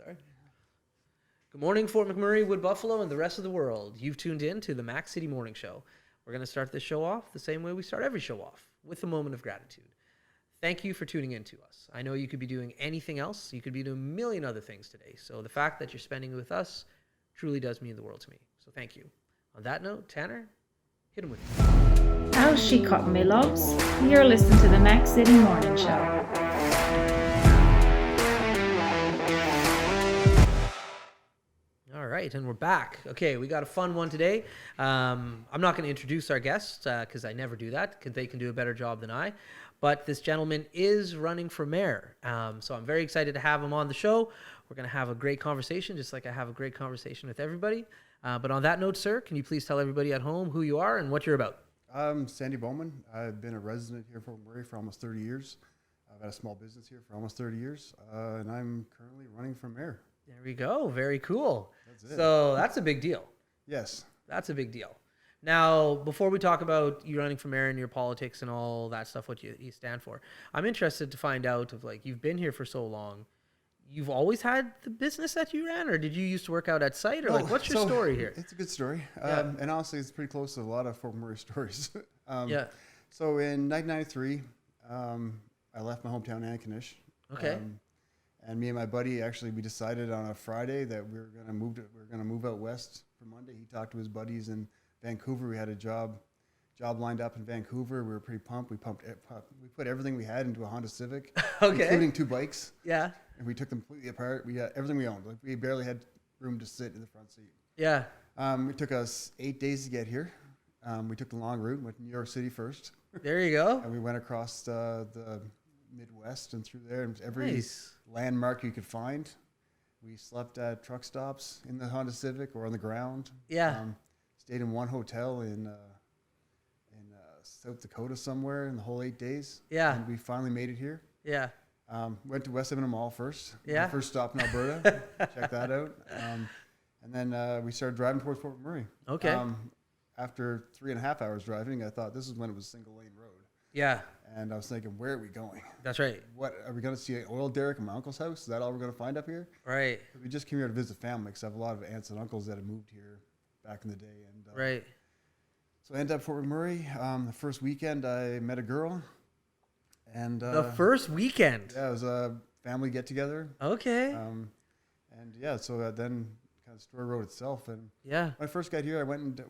Sorry. Good morning, Fort McMurray, Wood Buffalo, and the rest of the world. You've tuned in to the Mac City Morning Show. We're going to start this show off the same way we start every show off, with a moment of gratitude. Thank you for tuning in to us. I know you could be doing anything else. You could be doing a million other things today. So the fact that you're spending it with us truly does mean the world to me. So thank you. On that note, Tanner, hit him with it. How's she cotton, me loves? You're listening to the Mac City Morning Show. All right, and we're back. Okay, we got a fun one today. I'm not going to introduce our guest because I never do that because they can do a better job than I. But this gentleman is running for mayor. So I'm very excited to have him on the show. We're going to have a great conversation, just like I have a great conversation with everybody. But on that note, sir, can you please tell everybody at home who you are and what you're about? I'm Sandy Bowman. I've been a resident here for Murray for almost 30 years. I've had a small business here for almost 30 years, and I'm currently running for mayor. There we go. Very cool. That's it. So that's a big deal. Yes. That's a big deal. Now, before we talk about you running for mayor and your politics and all that stuff, what you stand for, I'm interested to find out of like, you've been here for so long. You've always had the business that you ran, or did you used to work out at site, or what's your story here? It's a good story. Yeah. And honestly, it's pretty close to a lot of Fort Murray stories. Yeah. So in 1993, I left my hometown, Antigonish. Okay. And me and my buddy, actually, we decided on a Friday that we were gonna move out west for Monday. He talked to his buddies in Vancouver. We had a job lined up in Vancouver. We were pretty pumped. We put everything we had into a Honda Civic, Okay. including 2 bikes. Yeah. And we took them completely apart. We had everything we owned. Like, we barely had room to sit in the front seat. Yeah. It took us 8 days to get here. We took the long route, went to New York City first, There you go. and we went across the Midwest and through there. And every Nice. landmark you could find. We slept at truck stops in the Honda Civic or on the ground. Yeah. Stayed in one hotel in South Dakota somewhere in the whole 8 days. Yeah. And we finally made it here. Yeah. Went to West Edmonton Mall first. Yeah. My first stop in Alberta. Check that out. And then we started driving towards Fort McMurray. Okay. After 3.5 hours driving, I thought this is when it was single lane road. Yeah. And I was thinking, where are we going? That's right. What are we going to see? An oil derrick in my uncle's house? Is that all we're going to find up here? Right. We just came here to visit family because I have a lot of aunts and uncles that have moved here back in the day. And Right. so I ended up Fort McMurray. The first weekend, I met a girl. And The first weekend. yeah, it was a family get together. Okay. And yeah, so then kind of the story wrote itself. And Yeah. when I first got here, I went.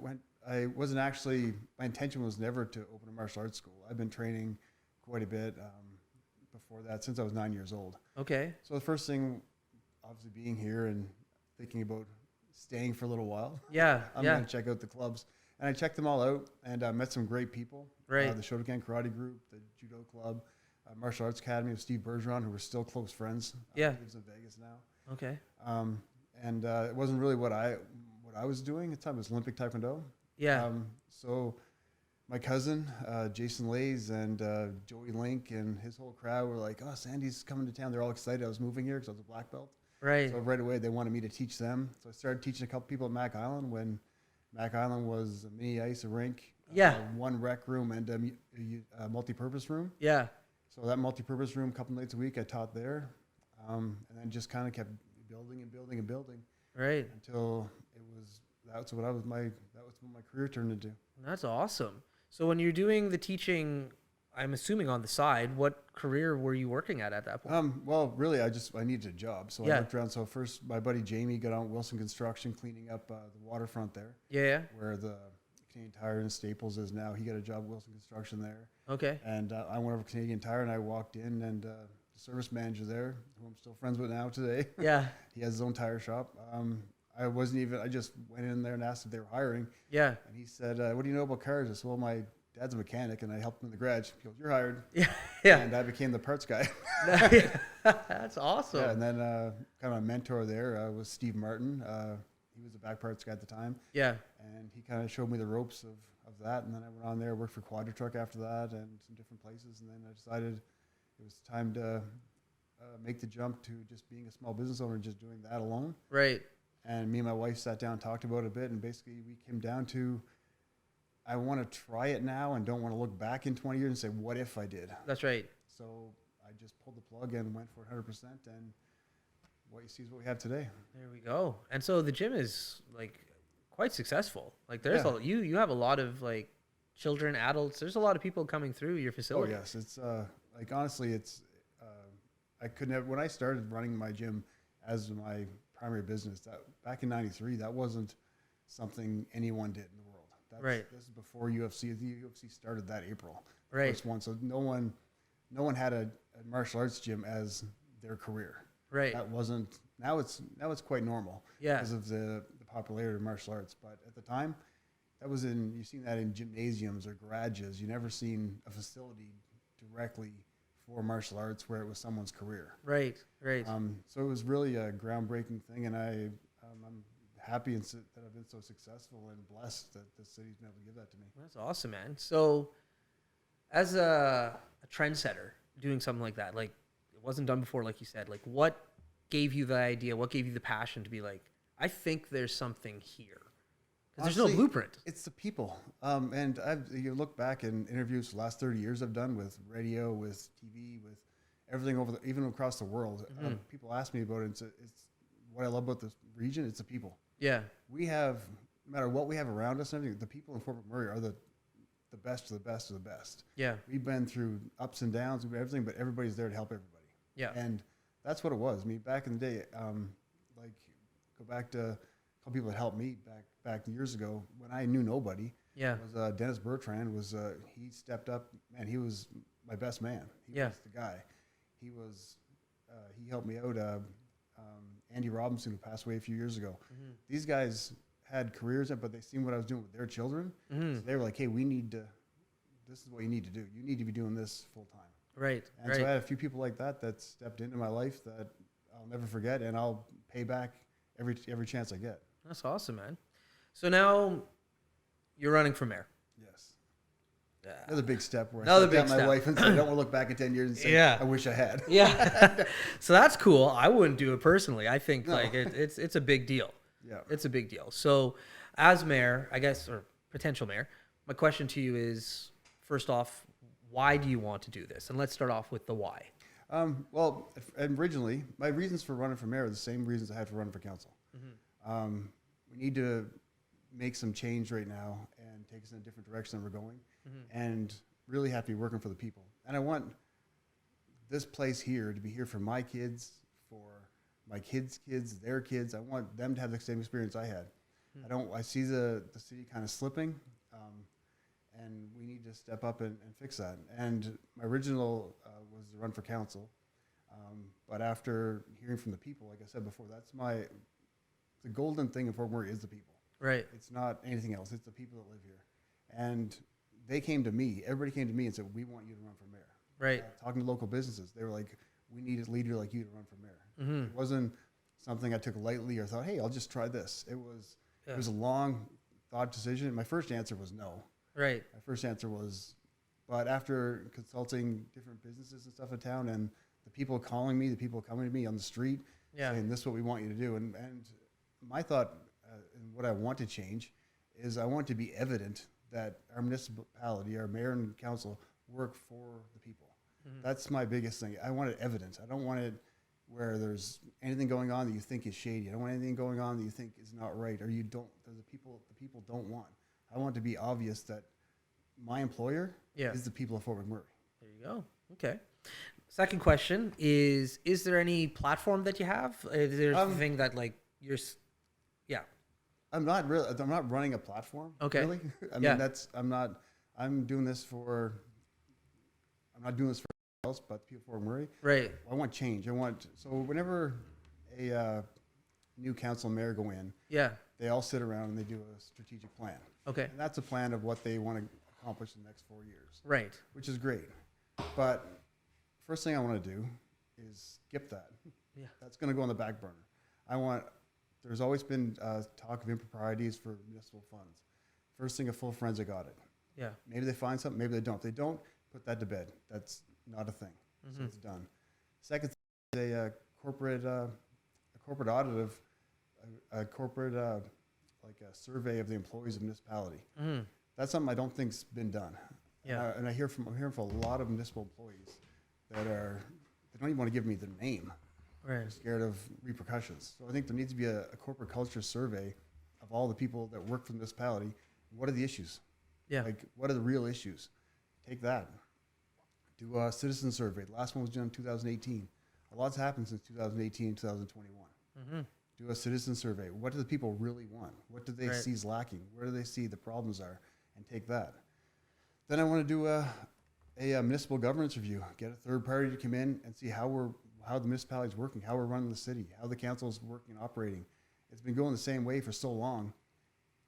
I wasn't actually. My intention was never to open a martial arts school. I've been training quite a bit before that, since I was 9 years old. Okay. So the first thing, obviously, being here and thinking about staying for a little while. Yeah. I'm Yeah. going to check out the clubs. And I checked them all out and met some great people. Right. The Shotokan Karate Group, the Judo Club, Martial Arts Academy of Steve Bergeron, who we're still close friends. Yeah. He lives in Vegas now. Okay. And it wasn't really what I was doing at the time. It was Olympic Taekwondo. Yeah. So my cousin, Jason Lays, and Joey Link and his whole crowd were like, oh, Sandy's coming to town. They're all excited. I was moving here because I was a black belt. Right. So right away, they wanted me to teach them. So I started teaching a couple people at Mac Island when Mac Island was a mini ice, a rink, Yeah. one rec room, and a multi-purpose room. Yeah. So that multi-purpose room, a couple nights a week, I taught there, and then just kind of kept building and building and building Right. until that was what my career turned into. That's awesome. So when you're doing the teaching, I'm assuming on the side, what career were you working at that point? Well, really, I needed a job, so Yeah. I looked around. So first, my buddy Jamie got on Wilson Construction, cleaning up the waterfront there, Yeah. where the Canadian Tire and Staples is now. He got a job at Wilson Construction there. Okay. And I went over to Canadian Tire, and I walked in, and the service manager there, who I'm still friends with now today, Yeah. he has his own tire shop. I just went in there and asked if they were hiring. Yeah. And he said, what do you know about cars? I said, well, my dad's a mechanic, and I helped him in the garage. He goes, you're hired. Yeah. Yeah. And I became the parts guy. That's awesome. Yeah, and then kind of a mentor there was Steve Martin. He was the back parts guy at the time. Yeah. And he kind of showed me the ropes of that. And then I went on there, worked for Quadratruck after that and some different places. And then I decided it was time to make the jump to just being a small business owner, just doing that alone. Right. And me and my wife sat down and talked about it a bit. And basically we came down to, I want to try it now and don't want to look back in 20 years and say, what if I did? That's right. So I just pulled the plug and went for it 100%. And what you see is what we have today. There we go. And so the gym is like quite successful. Like there's Yeah. you have a lot of like children, adults. There's a lot of people coming through your Oh facility. yes, it's like honestly, it's I could never when I started running my gym as my primary business. That back in '93, that wasn't something anyone did in the world. Right. This is before UFC. The UFC started that April. Right. First one. So no one had a martial arts gym as their career. Right. That wasn't. Now it's quite normal. Yeah. Because of the popularity of martial arts. But at the time, you've seen that in gymnasiums or garages. You never seen a facility directly for martial arts where it was someone's career. Right. Right. So it was really a groundbreaking thing, and I'm happy that I've been so successful and blessed that the city's been able to give that to me. That's awesome, man. So as a trendsetter doing something like that, like it wasn't done before, like you said, like what gave you the idea? What gave you the passion to be like, I think there's something here? Because there's no Honestly, blueprint. It's the people. And you look back in interviews the last 30 years I've done with radio, with TV, with everything even across the world. People ask me about it. It's what I love about this region. It's the people. Yeah. We have, no matter what we have around us and everything, the people in Fort McMurray are the best of the best of the best. Yeah. We've been through ups and downs and everything, but everybody's there to help everybody. Yeah. And that's what it was. I mean, back in the day, like go back to a couple people that helped me back years ago when I knew nobody. Yeah. Was Dennis Bertrand he stepped up, man. He was my best man. He was the guy. He helped me out. Andy Robinson, who passed away a few years ago. Mm-hmm. These guys had careers, but they seen what I was doing with their children. Mm-hmm. So they were like, hey, this is what you need to do. You need to be doing this full time. Right. And right. so I had a few people like that stepped into my life that I'll never forget, and I'll pay back every chance I get. That's awesome, man. So now you're running for mayor. Yes. Another big step where I Another sat big down with my step. wife and said, I don't want to look back in 10 years and say, Yeah. I wish I had. Yeah. So that's cool. I wouldn't do it personally. I think No. like it's a big deal. Yeah. It's a big deal. So as mayor, I guess, or potential mayor, my question to you is, first off, why do you want to do this? And let's start off with the why. Well, originally, my reasons for running for mayor are the same reasons I had for running for council. Mm-hmm. We need to make some change right now and take us in a different direction than we're going, and really have to be working for the people. And I want this place here to be here for my kids, for my kids' kids, their kids. I want them to have the same experience I had. I see the city kind of slipping, and we need to step up and fix that. And my original was to run for council, but after hearing from the people, like I said before, the golden thing in Fort McMurray is the people. Right. It's not anything else. It's the people that live here. And they came to me. Everybody came to me and said, we want you to run for mayor. Right. Talking to local businesses, they were like, we need a leader like you to run for mayor. Mm-hmm. It wasn't something I took lightly or thought, hey, I'll just try this. It was a long thought decision. My first answer was no. Right. My first answer was, but after consulting different businesses and stuff in town and the people calling me, the people coming to me on the street saying, this is what we want you to do. And my thought and what I want to change is I want to be evident that our municipality, our mayor and council work for the people. Mm-hmm. That's my biggest thing. I want it evident. I don't want it where there's anything going on that you think is shady. I don't want anything going on that you think is not right or you don't, that the people don't want. I want it to be obvious that my employer is the people of Fort McMurray. There you go. Okay. Second question is there any platform that you have? Is there anything that like you're, I'm not running a platform. Okay. Really. I'm doing this for, I'm not doing this for anyone else but people of Fort McMurray. Right. I want change. So whenever a new council and mayor go in, they all sit around and they do a strategic plan. Okay. And that's a plan of what they want to accomplish in the next 4 years. Right. Which is great. But first thing I want to do is skip that. Yeah. That's going to go on the back burner. There's always been talk of improprieties for municipal funds. First thing, a full forensic audit. Yeah. Maybe they find something, maybe they don't. If they don't, put that to bed. That's not a thing. So it's done. Second thing is a corporate audit of a corporate like a survey of the employees of municipality. Mm-hmm. That's something I don't think's been done. Yeah. And I'm hearing from a lot of municipal employees that they don't even want to give me their name. Right. They're scared of repercussions. So I think there needs to be a corporate culture survey of all the people that work for the municipality. What are the issues? Yeah. Like, what are the real issues? Take that. Do a citizen survey. The last one was done in 2018. A lot's happened since 2018 and 2021. Mm-hmm. Do a citizen survey. What do the people really want? What do they Right. see is lacking? Where do they see the problems are? And take that. Then I want to do a municipal governance review. Get a third party to come in and see how the municipality is working, how we're running the city, how the council is working and operating. It's been going the same way for so long.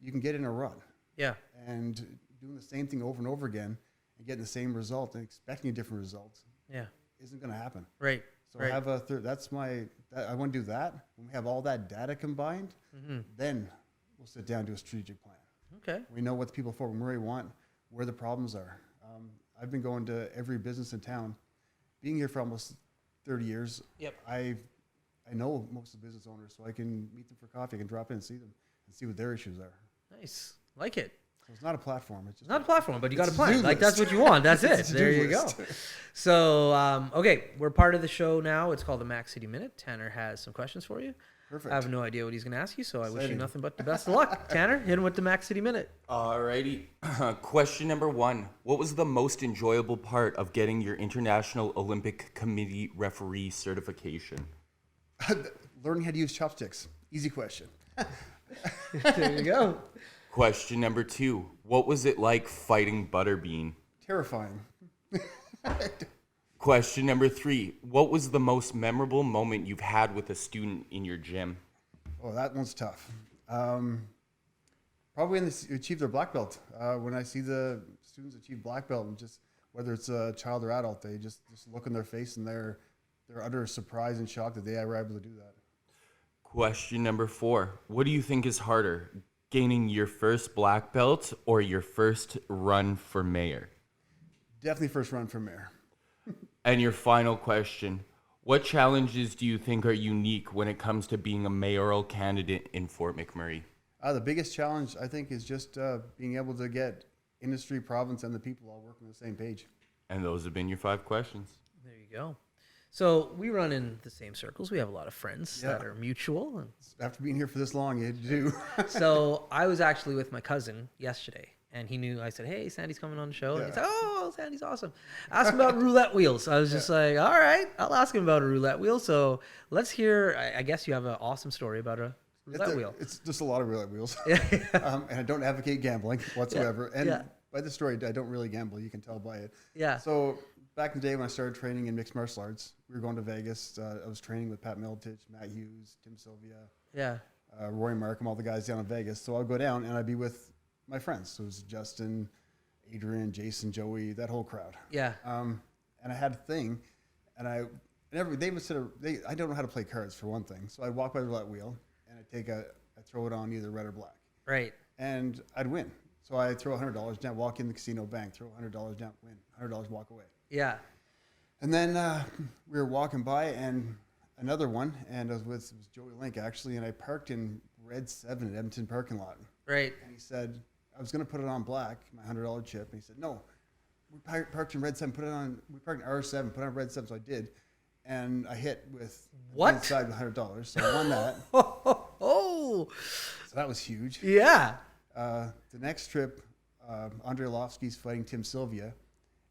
You can get in a rut. Yeah. And doing the same thing over and over again and getting the same result and expecting a different result Yeah. isn't going to happen. Right. So Right. have a third. I want to do that. When we have all that data combined, Mm-hmm. then we'll sit down and do a strategic plan. Okay. We know what the people of Fort McMurray want, where the problems are. I've been going to every business in town. Being here for almost 30 years, Yep. I know most of the business owners, so I can meet them for coffee. I can drop in and see them and see what their issues are. Nice. Like it. So it's not a platform. It's just Not a platform, but you got a It's a plan. to-do Like, that's list. what you want. That's It's it. a There to-do you go. list. So, okay, we're part of the show now. It's called the Mac City Minute. Tanner has some questions for you. Perfect. I have no idea what he's going to ask you, so I wish you Exciting. nothing but the best of luck. Tanner, hit him with the Mac City Minute. Alrighty. Question number 1. What was the most enjoyable part of getting your International Olympic Committee referee certification? Learning how to use chopsticks. Easy question. There you go. Question number 2. What was it like fighting Butterbean? Terrifying. Question number 3. What was the most memorable moment you've had with a student in your gym? Oh, that one's tough. Probably when they achieve their black belt. When I see the students achieve black belt, and just whether it's a child or adult, they just look in their face and they're utter surprise and shock that they were able to do that. Question number 4. What do you think is harder, gaining your first black belt or your first run for mayor? Definitely first run for mayor. And your final question, what challenges do you think are unique when it comes to being a mayoral candidate in Fort McMurray? The biggest challenge, I think, is just being able to get industry, province, and the people all working on the same page. And those have been your 5 questions. There you go. So we run in the same circles. We have a lot of friends Yeah. that are mutual. And After being here for this long, you do. so I was actually with my cousin yesterday, and he knew. I said, "Hey, Sandy's coming on the show." And he Yeah. said, "Oh, Sandy's awesome. Ask him about roulette wheels." I was just like, "All right, I'll ask him about a roulette wheel." So let's hear. I guess you have an awesome story about a roulette wheel. It's just a lot of roulette wheels. Yeah. And I don't advocate gambling whatsoever. And Yeah. by the story, I don't really gamble. You can tell by it. Yeah. So back in the day when I started training in mixed martial arts, we were going to Vegas. I was training with Pat Miltich, Matt Hughes, Tim Sylvia, Yeah. Roy Markham, all the guys down in Vegas. So I'd go down and I'd be with my friends. So it was Justin, Adrian, Jason, Joey, that whole crowd. Yeah. And I had a thing, and I don't know how to play cards for one thing. So I'd walk by the roulette wheel and I'd throw it on either red or black, Right. and I'd win. So I'd throw $100 down, walk in the casino bank, throw $100 down, win $100, walk away. Yeah. And then we were walking by, and another one, and it was Joey Link actually, and I parked in Red 7 at Edmonton parking lot. Right. And he said, I was going to put it on black, my $100 chip. And he said, no, we parked in Red 7, we parked in R7, put it on Red 7. So I did. And I hit with What? inside with $100. So I won that. Oh. So that was huge. Yeah. The next trip, Andre Arlovsky's fighting Tim Sylvia.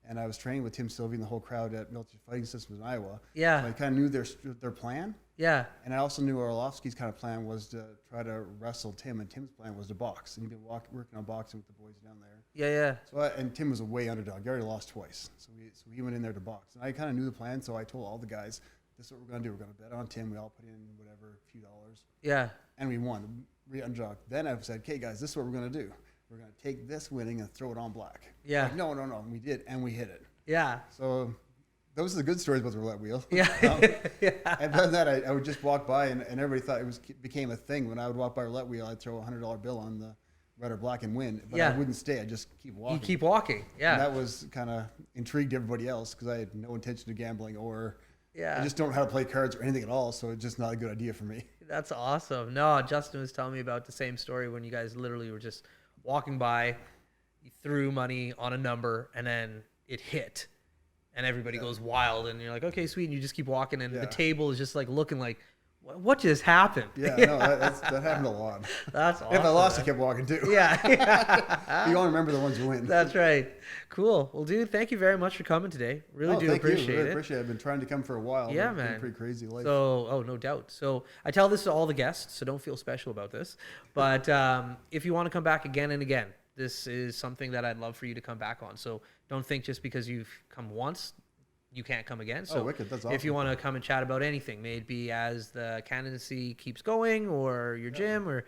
And I was training with Tim Sylvia and the whole crowd at Military Fighting Systems in Iowa. Yeah. So I kind of knew their plan. Yeah. And I also knew Arlovsky's kind of plan was to try to wrestle Tim, and Tim's plan was to box. And he'd been working on boxing with the boys down there. Yeah. So and Tim was a way underdog. He already lost twice. So he went in there to box. And I kind of knew the plan, so I told all the guys, this is what we're going to do. We're going to bet on Tim. We all put in whatever, a few dollars. Yeah. And we won. We underdog. Then I said, okay, guys, this is what we're going to do. We're going to take this winning and throw it on black. Yeah. Like, no. And we did, and we hit it. Yeah. So those are the good stories about the roulette wheel. Yeah. Yeah. And other than that, I would just walk by, and everybody thought it became a thing. When I would walk by a roulette wheel, I'd throw a $100 bill on the red or black and win. But Yeah. I wouldn't stay. I'd just keep walking. You keep walking. Yeah. And that was kind of intrigued everybody else because I had no intention of gambling, or Yeah. I just don't know how to play cards or anything at all. So it's just not a good idea for me. That's awesome. No, Justin was telling me about the same story when you guys literally were just walking by, you threw money on a number, and then it hit. and everybody goes wild, and you're like, okay, sweet, and you just keep walking, and Yeah. the table is just like looking like, what just happened? Yeah, no, that happened a lot. That's awesome. If I lost, I man. kept walking too. Yeah. You only remember the ones you win. That's right. Cool. Well, dude, thank you very much for coming today. Really do Thank appreciate you. Really it. appreciate it. I've been trying to come for a while. Yeah, It's been man. a pretty crazy life. So, no doubt. So I tell this to all the guests, so don't feel special about this. But if you want to come back again and again, this is something that I'd love for you to come back on. So don't think just because you've come once, you can't come again. So wicked. That's if you awesome. want to come and chat about anything, may it be as the candidacy keeps going or your gym or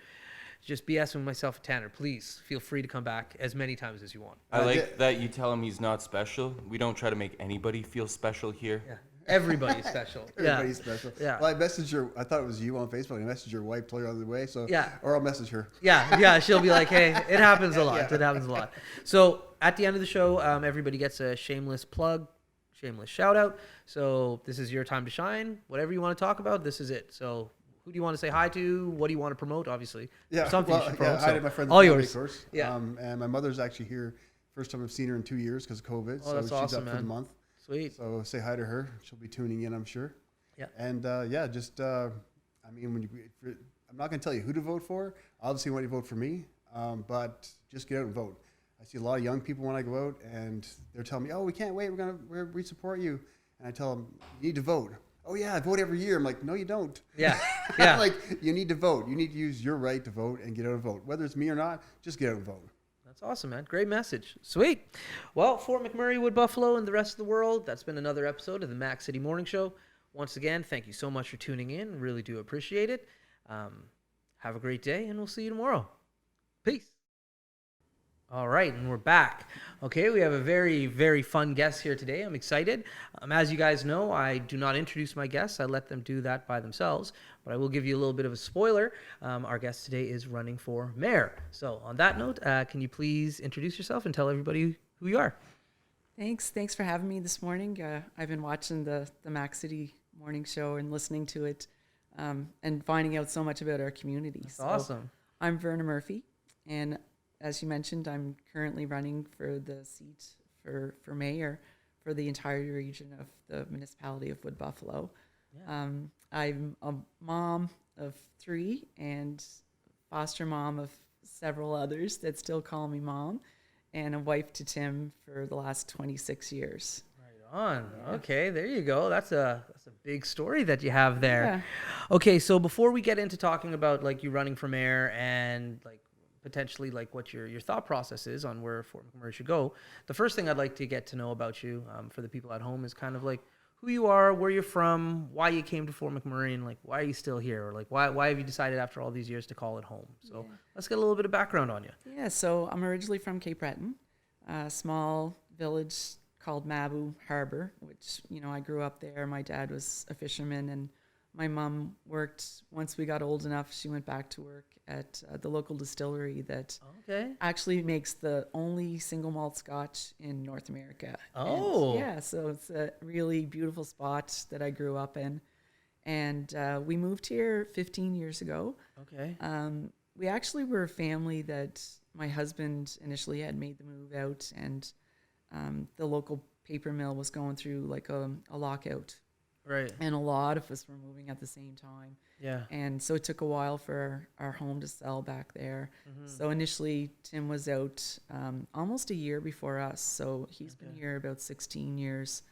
just BS with myself and Tanner, please feel free to come back as many times as you want. I like that you tell him he's not special. We don't try to make anybody feel special here. Yeah. Everybody's special. Everybody's special. Yeah. Well, I thought it was you on Facebook. I messaged your wife, told her the other way. So Yeah. Or I'll message her. Yeah, she'll be like, hey, it happens a lot. It happens a lot. So at the end of the show, everybody gets a shameless plug, shameless shout out. So this is your time to shine. Whatever you want to talk about, this is it. So who do you want to say hi to? What do you want to promote? Obviously, Yeah. something you should promote. Hi so to my friend. all yours. Course. Yeah. And my mother's actually here. First time I've seen her in 2 years because of COVID. Oh, so that's she's awesome, up for the man. month. Sweet. So say hi to her. She'll be tuning in, I'm sure. Yeah. And just I mean, I'm not going to tell you who to vote for. Obviously, when you vote for me, but just get out and vote. I see a lot of young people when I go out, and they're telling me, "Oh, we can't wait. We support you." And I tell them, "You need to vote." "Oh yeah, I vote every year." I'm like, "No, you don't." Yeah. Yeah. Like you need to vote. You need to use your right to vote and get out and vote. Whether it's me or not, just get out and vote. That's awesome, man. Great message. Sweet. Well, for McMurray, Wood Buffalo, and the rest of the world, that's been another episode of the Mac City Morning Show. Once again, thank you so much for tuning in. Really do appreciate it. Have a great day, and we'll see you tomorrow. Peace. All right, and we're back. Okay, we have a very, very fun guest here today. I'm excited. As you guys know, I do not introduce my guests. I let them do that by themselves. But I will give you a little bit of a spoiler. Our guest today is running for mayor. So on that note, can you please introduce yourself and tell everybody who you are? Thanks for having me this morning. I've been watching the Mac City Morning Show and listening to it and finding out so much about our community. That's awesome. I'm Verna Murphy, and as you mentioned, I'm currently running for the seat for mayor for the entire region of the municipality of Wood Buffalo. Yeah. I'm a mom of 3 and foster mom of several others that still call me mom, and a wife to Tim for the last 26 years. Right on. Okay, there you go. That's a big story that you have there. Yeah. Okay, so before we get into talking about like you running for mayor and like potentially like what your thought process is on where Fort McMurray should go, the first thing I'd like to get to know about you for the people at home is kind of like who you are, where you're from, why you came to Fort McMurray, and like why are you still here, or like why have you decided after all these years to call it home? So let's get a little bit of background on you. Yeah, so I'm originally from Cape Breton, a small village called Mabu Harbor, which, I grew up there. My dad was a fisherman, and my mom worked, once we got old enough, she went back to work at the local distillery that actually makes the only single malt scotch in North America. Oh. And yeah, so it's a really beautiful spot that I grew up in. And we moved here 15 years ago. Okay. We actually were a family that my husband initially had made the move out, and the local paper mill was going through like a lockout. Right. And a lot of us were moving at the same time. Yeah. And so it took a while for our home to sell back there. So initially, Tim was out almost a year before us. So he's been here about 16 years.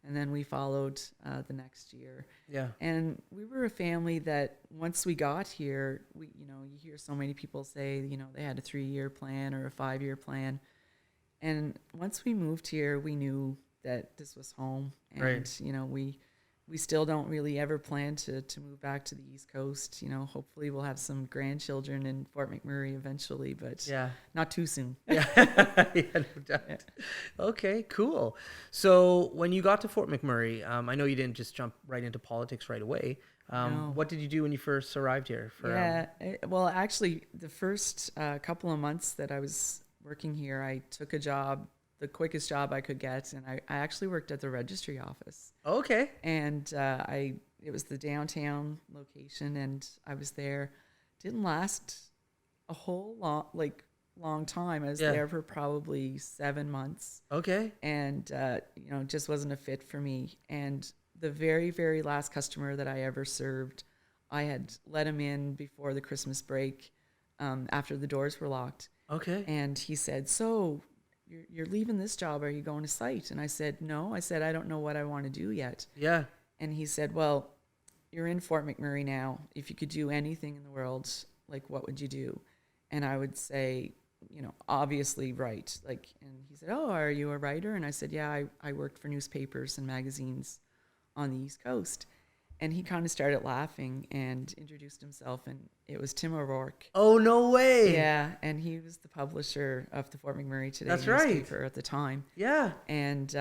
And then we followed the next year. Yeah. And we were a family that once we got here, you hear so many people say, they had a 3-year plan or a 5-year plan. And once we moved here, we knew that this was home. And, Right. We still don't really ever plan to move back to the East Coast. Hopefully we'll have some grandchildren in Fort McMurray eventually, but not too soon. Yeah. No doubt. Yeah. Okay, cool. So when you got to Fort McMurray, I know you didn't just jump right into politics right away. No. What did you do when you first arrived here? Well, actually, the first couple of months that I was working here, I took a job, the quickest job I could get, and I actually worked at the registry office. Okay. And it was the downtown location, and I was there. Didn't last a whole lot, like long time. I was Yeah. there for probably 7 months, Okay. and you know, it just wasn't a fit for me. And the very, very last customer that I ever served, I had let him in before the Christmas break, after the doors were locked. Okay. And he said, "So you're leaving this job? Are you going to site?" And I said, "No." I said, "I don't know what I want to do yet." Yeah. And he said, "Well, you're in Fort McMurray now. If you could do anything in the world, like, what would you do?" And I would say, you know, obviously write. Like, and he said, "Oh, are you a writer?" And I said, "Yeah, I worked for newspapers and magazines on the East Coast." And he kind of started laughing and introduced himself, and it was Tim O'Rourke. Oh, no way. Yeah, and he was the publisher of the Fort McMurray Today That's right. newspaper at the time. Yeah. And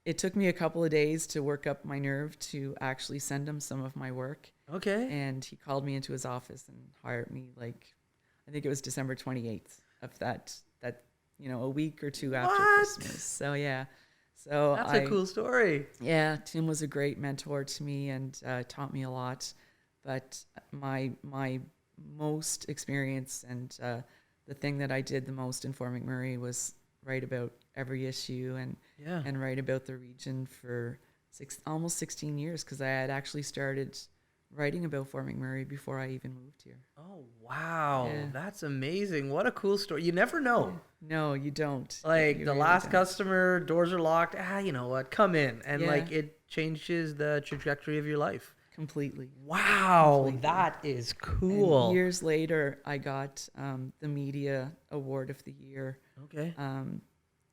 it took me a couple of days to work up my nerve to actually send him some of my work. Okay. And he called me into his office and hired me, like, I think it was December 28th of that, you know, a week or two after What? Christmas. So, yeah. So That's a cool story. Yeah, Tim was a great mentor to me and taught me a lot. But my most experience and the thing that I did the most in Fort McMurray was write about every issue and write about the region for almost 16 years, because I had actually started writing about Fort McMurray before I even moved here. Oh, wow. Yeah. That's amazing. What a cool story. You never know. No, you don't. Like, You the really last don't. customer, doors are locked. You know what? Come in. And, Yeah. like, it changes the trajectory of your life. Completely. Wow. Completely. That is And cool. years later, I got the Media Award of the Year. Okay.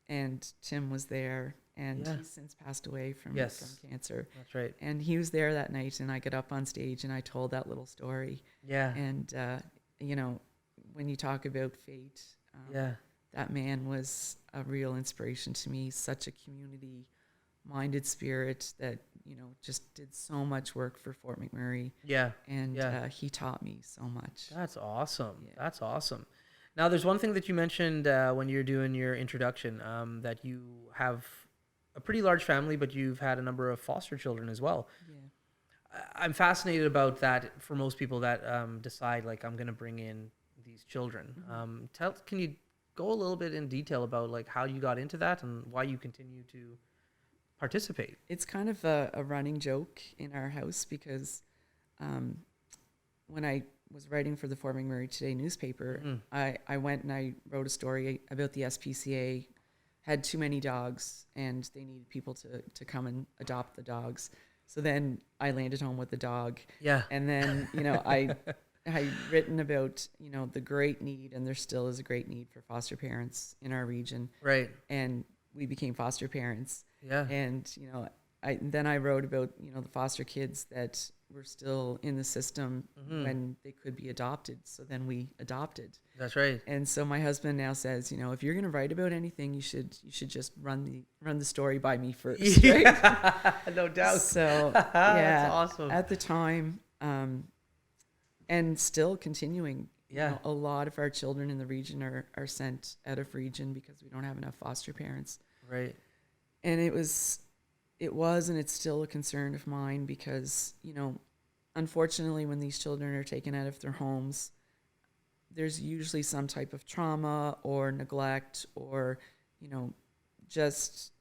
And Tim was there, and Yeah. he's since passed away from cancer. That's right. And he was there that night, and I got up on stage and I told that little story. Yeah. And you know, when you talk about fate, Yeah. that man was a real inspiration to me. Such a community-minded spirit that, you know, just did so much work for Fort McMurray, Yeah. and Yeah. he taught me so much. That's awesome. Yeah. That's awesome. Now, there's one thing that you mentioned when you're doing your introduction, that you have a pretty large family, but you've had a number of foster children as well. Yeah. I'm fascinated about that for most people that decide, like, I'm going to bring in these children. Can you go a little bit in detail about, like, how you got into that and why you continue to participate? It's kind of a running joke in our house, because when I was writing for the Fort McMurray Today newspaper, I went and I wrote a story about the SPCA had too many dogs and they needed people to come and adopt the dogs. So then I landed home with the dog. Yeah. And then, you know, I written about, you know, the great need, and there still is a great need for foster parents in our region. Right. And we became foster parents. Yeah. And, you know, I wrote about, you know, the foster kids that were still in the system when they could be adopted. So then we adopted. That's right. And so my husband now says, you know, if you're going to write about anything, you should just run the story by me first. Right? Yeah. No doubt. So That's yeah, awesome. at the time, and still continuing. Yeah. You know, a lot of our children in the region are sent out of region because we don't have enough foster parents. Right. And it was, and it's still a concern of mine, because, you know, unfortunately, when these children are taken out of their homes, there's usually some type of trauma or neglect, or, you know, just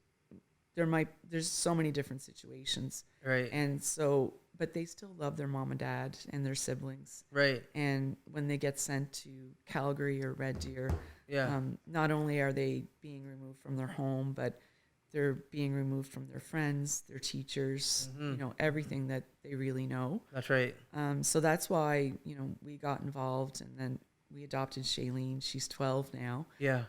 there's so many different situations. Right. And so, but they still love their mom and dad and their siblings. Right. And when they get sent to Calgary or Red Deer, Yeah. not only are they being removed from their home, but they're being removed from their friends, their teachers, you know, everything that they really know. That's right. So that's why, you know, we got involved, and then we adopted Shailene. She's 12 now. Yeah.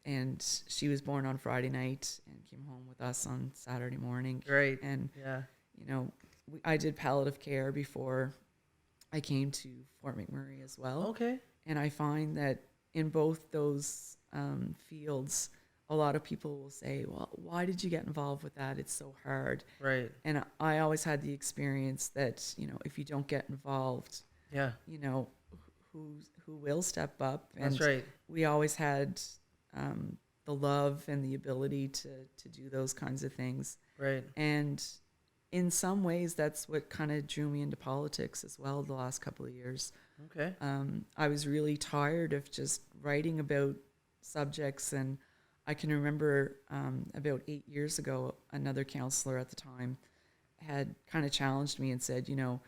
And she was born on Friday night and came home with us on Saturday morning. Great. And, Yeah. you know, I did palliative care before I came to Fort McMurray as well. Okay. And I find that in both those fields, a lot of people will say, well, why did you get involved with that? It's so hard. Right. And I always had the experience that, you know, if you don't get involved, Yeah. you know, who will step up. That's And right. we always had the love and the ability to do those kinds of things. Right. And in some ways, that's what kind of drew me into politics as well the last couple of years. Okay. I was really tired of just writing about subjects, and I can remember about 8 years ago, another counselor at the time had kind of challenged me and said, you know,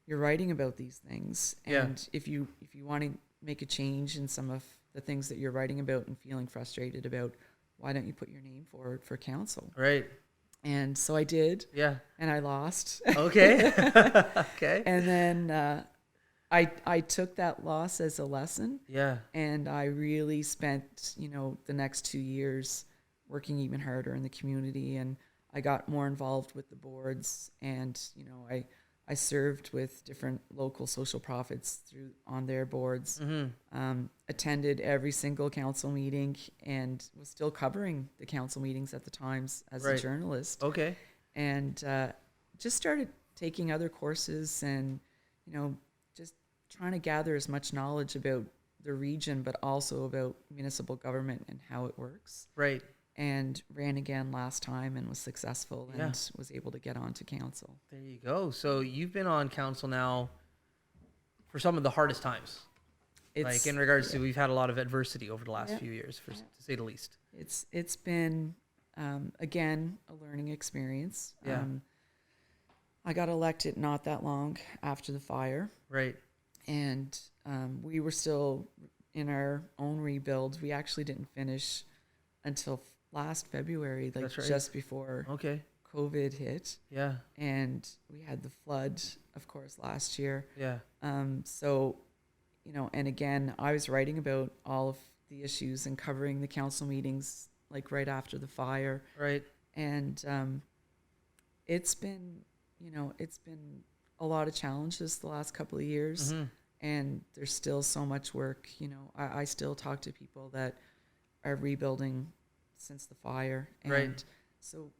you're writing about these things, and if you want to make a change in some of the things that you're writing about and feeling frustrated about, why don't you put your name forward for council? Right. And so I did. Yeah. And I lost. Okay. Okay. And then I took that loss as a lesson. Yeah. And I really spent, you know, the next 2 years working even harder in the community, and I got more involved with the boards, and, you know, I served with different local social profits on their boards, attended every single council meeting, and was still covering the council meetings at the times as a journalist. Okay. And just started taking other courses, and, you know, just trying to gather as much knowledge about the region, but also about municipal government and how it works. Right. And ran again last time and was successful, and was able to get onto council. There you go. So you've been on council now for some of the hardest times. Like in regards to, we've had a lot of adversity over the last few years, to say the least. It's been again a learning experience. Yeah. I got elected not that long after the fire. Right. And we were still in our own rebuild. We actually didn't finish until last February, like just before COVID hit. Yeah. And we had the flood, of course, last year. Yeah. So, you know, and again, I was writing about all of the issues and covering the council meetings, like right after the fire. Right. And it's been, you know, it's been a lot of challenges the last couple of years. And there's still so much work. You know, I still talk to people that are rebuilding since the fire. And so,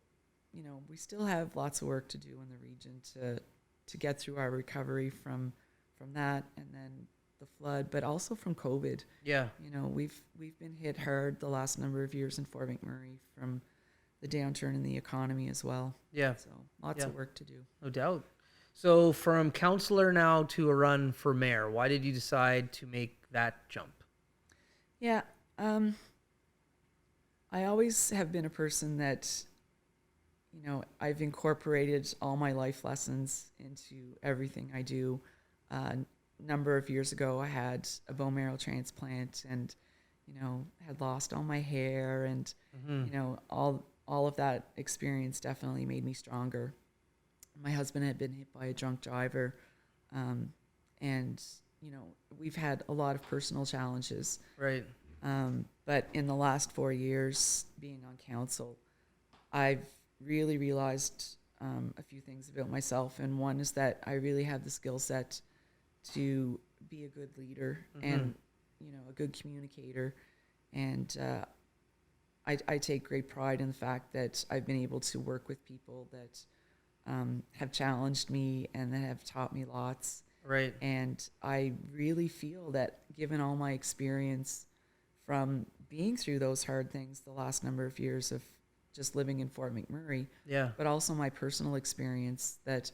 you know, we still have lots of work to do in the region to get through our recovery from that, and then the flood, but also from COVID. Yeah. You know, we've been hit hard the last number of years in Fort McMurray from the downturn in the economy as well. Yeah. So lots of work to do. No doubt. So from counselor now to a run for mayor, why did you decide to make that jump? Yeah. I always have been a person that, you know, I've incorporated all my life lessons into everything I do. A number of years ago, I had a bone marrow transplant, and, you know, had lost all my hair, and, you know, all of that experience definitely made me stronger. My husband had been hit by a drunk driver, and, you know, we've had a lot of personal challenges. Right. But in the last 4 years being on council, I've really realized a few things about myself. And one is that I really have the skill set to be a good leader and, you know, a good communicator. And I take great pride in the fact that I've been able to work with people that have challenged me and that have taught me lots. Right. And I really feel that, given all my experience from being through those hard things the last number of years of just living in Fort McMurray, but also my personal experience, that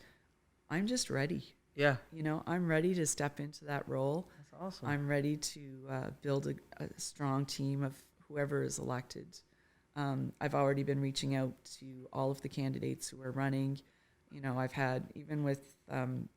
I'm just ready. Yeah. You know, I'm ready to step into that role. That's awesome. I'm ready to build a strong team of whoever is elected. I've already been reaching out to all of the candidates who are running. You know, I've had, even with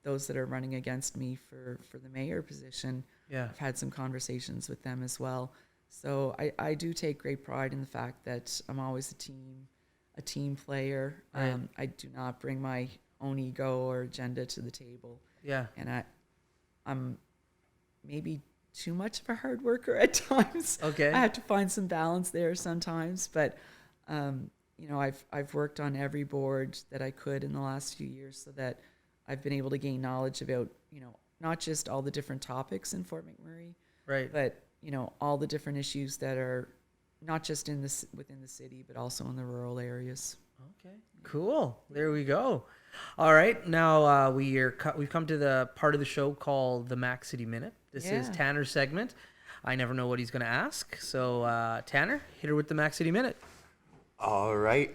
those that are running against me for the mayor position, I've had some conversations with them as well. So I do take great pride in the fact that I'm always a team player. Right. I do not bring my own ego or agenda to the table. Yeah. And I'm maybe too much of a hard worker at times. Okay. I have to find some balance there sometimes, but you know, I've worked on every board that I could in the last few years, so that I've been able to gain knowledge about, you know, not just all the different topics in Fort McMurray, Right. but, you know, all the different issues that are not just within the city, but also in the rural areas. Okay. Cool. There we go. All right. Now we've come to the part of the show called the Mac City Minute. This is Tanner's segment. I never know what he's going to ask. So Tanner, hit her with the Mac City Minute. All right.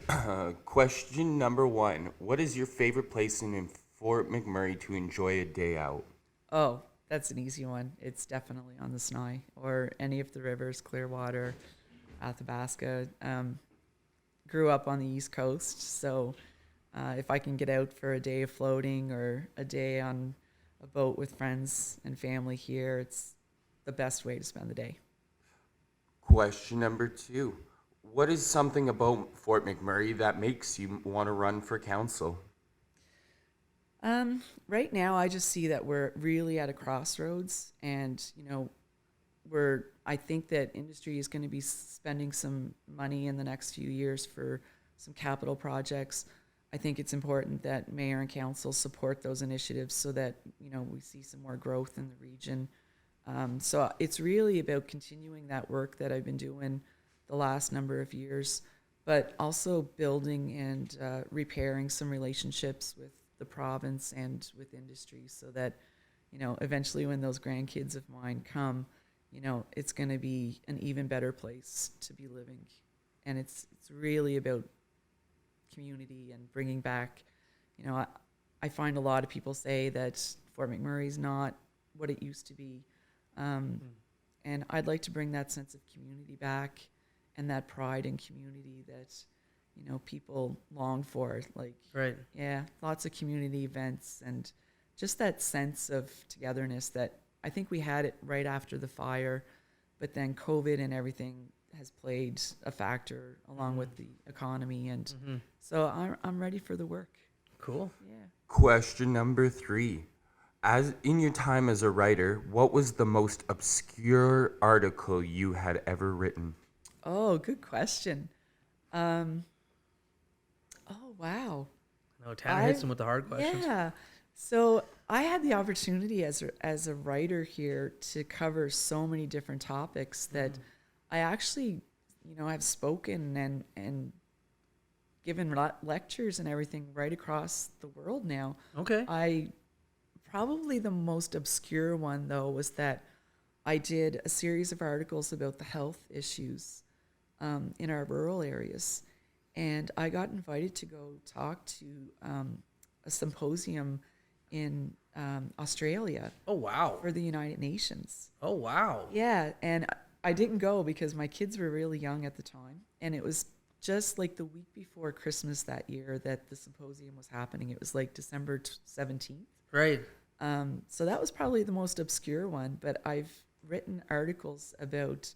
Question number 1. What is your favorite place in Fort McMurray to enjoy a day out? Oh, that's an easy one. It's definitely on the Sny or any of the rivers, Clearwater, Athabasca. Grew up on the East Coast, so if I can get out for a day of floating or a day on a boat with friends and family here, it's the best way to spend the day. Question number 2. What is something about Fort McMurray that makes you want to run for council? Right now, I just see that we're really at a crossroads, and I think that industry is going to be spending some money in the next few years for some capital projects. I think it's important that mayor and council support those initiatives so that we see some more growth in the region. So it's really about continuing that work that I've been doing the last number of years, but also building and repairing some relationships with the province and with industry so that, eventually when those grandkids of mine come, it's going to be an even better place to be living. And it's really about community and bringing back, I find a lot of people say that Fort McMurray is not what it used to be. And I'd like to bring that sense of community back and that pride in community that, people long for. Like, Right. yeah, lots of community events and just that sense of togetherness that I think we had it right after the fire, but then COVID and everything has played a factor along with the economy. And so I'm ready for the work. Cool. Yeah. Question number 3. As in your time as a writer, what was the most obscure article you had ever written? Oh, good question. Oh, wow. No, Tanner hits him with the hard questions. Yeah. So I had the opportunity as a writer here to cover so many different topics that I actually, have spoken and given lectures and everything right across the world now. Okay. Probably the most obscure one, though, was that I did a series of articles about the health issues in our rural areas. And I got invited to go talk to a symposium in Australia Oh, wow. for the United Nations. Oh, wow. Yeah, and I didn't go because my kids were really young at the time. And it was just like the week before Christmas that year that the symposium was happening. It was like December 17th. Right. So that was probably the most obscure one, but I've written articles about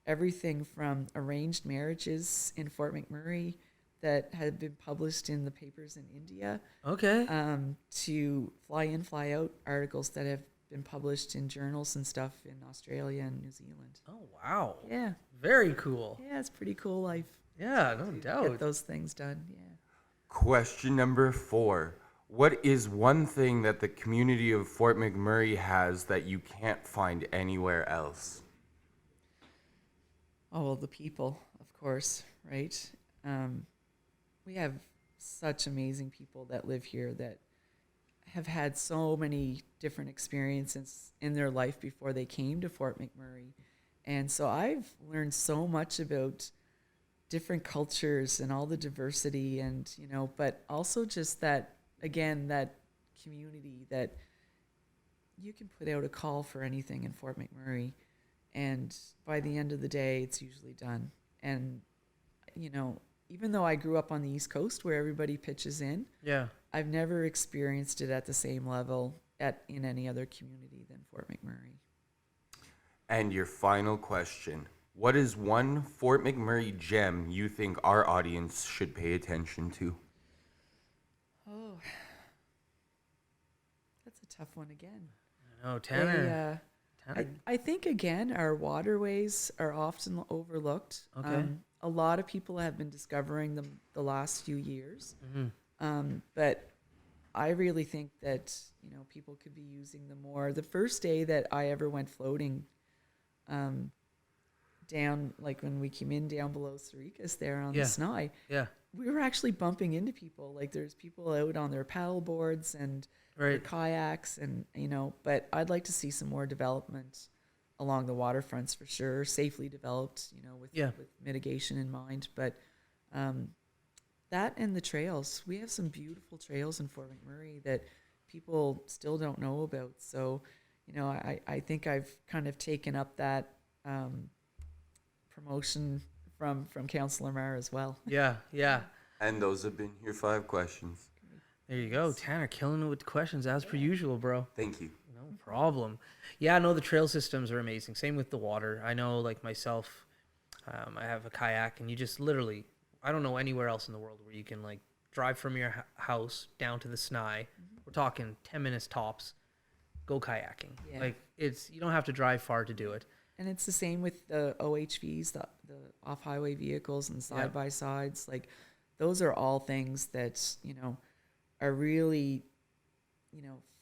everything from arranged marriages in Fort McMurray that had been published in the papers in India, Okay. to fly in, fly out articles that have been published in journals and stuff in Australia and New Zealand. Oh, wow. Yeah, Very cool. yeah, it's pretty cool life. Yeah, no Get doubt. those things done. Yeah. Question number 4. What is one thing that the community of Fort McMurray has that you can't find anywhere else? Oh, well, the people, of course, right? We have such amazing people that live here that have had so many different experiences in their life before they came to Fort McMurray. And so I've learned so much about different cultures and all the diversity and, but also just that, again, that community that you can put out a call for anything in Fort McMurray. And by the end of the day, it's usually done. And, even though I grew up on the East Coast where everybody pitches in, Yeah. I've never experienced it at the same level in any other community than Fort McMurray. And your final question. What is one Fort McMurray gem you think our audience should pay attention to? Oh, that's a tough one again. No, Tanner. I think, again, our waterways are often overlooked. Okay. A lot of people have been discovering them the last few years. But I really think that, people could be using them more. The first day that I ever went floating down, like when we came in down below Sarikas there on the Sny, Yeah. we were actually bumping into people. Like there's people out on their paddle boards and their Right. kayaks and, but I'd like to see some more development along the waterfronts for sure, safely developed, with mitigation in mind. But That and the trails. We have some beautiful trails in Fort McMurray that people still don't know about. So, I think I've kind of taken up that promotion from Councillor Marr as well. Yeah, yeah. And those have been your 5 questions. There you go. Tanner killing it with the questions as per usual, bro. Thank you. No problem. Yeah, no, the trail systems are amazing. Same with the water. I know, like myself, I have a kayak, and you just literally, I don't know anywhere else in the world where you can like drive from your house down to the Snai. We're talking 10 minutes tops. Go kayaking. Yeah. Like you don't have to drive far to do it. And it's the same with the OHVs, the off-highway vehicles and side-by-sides. Like, those are all things that, are really,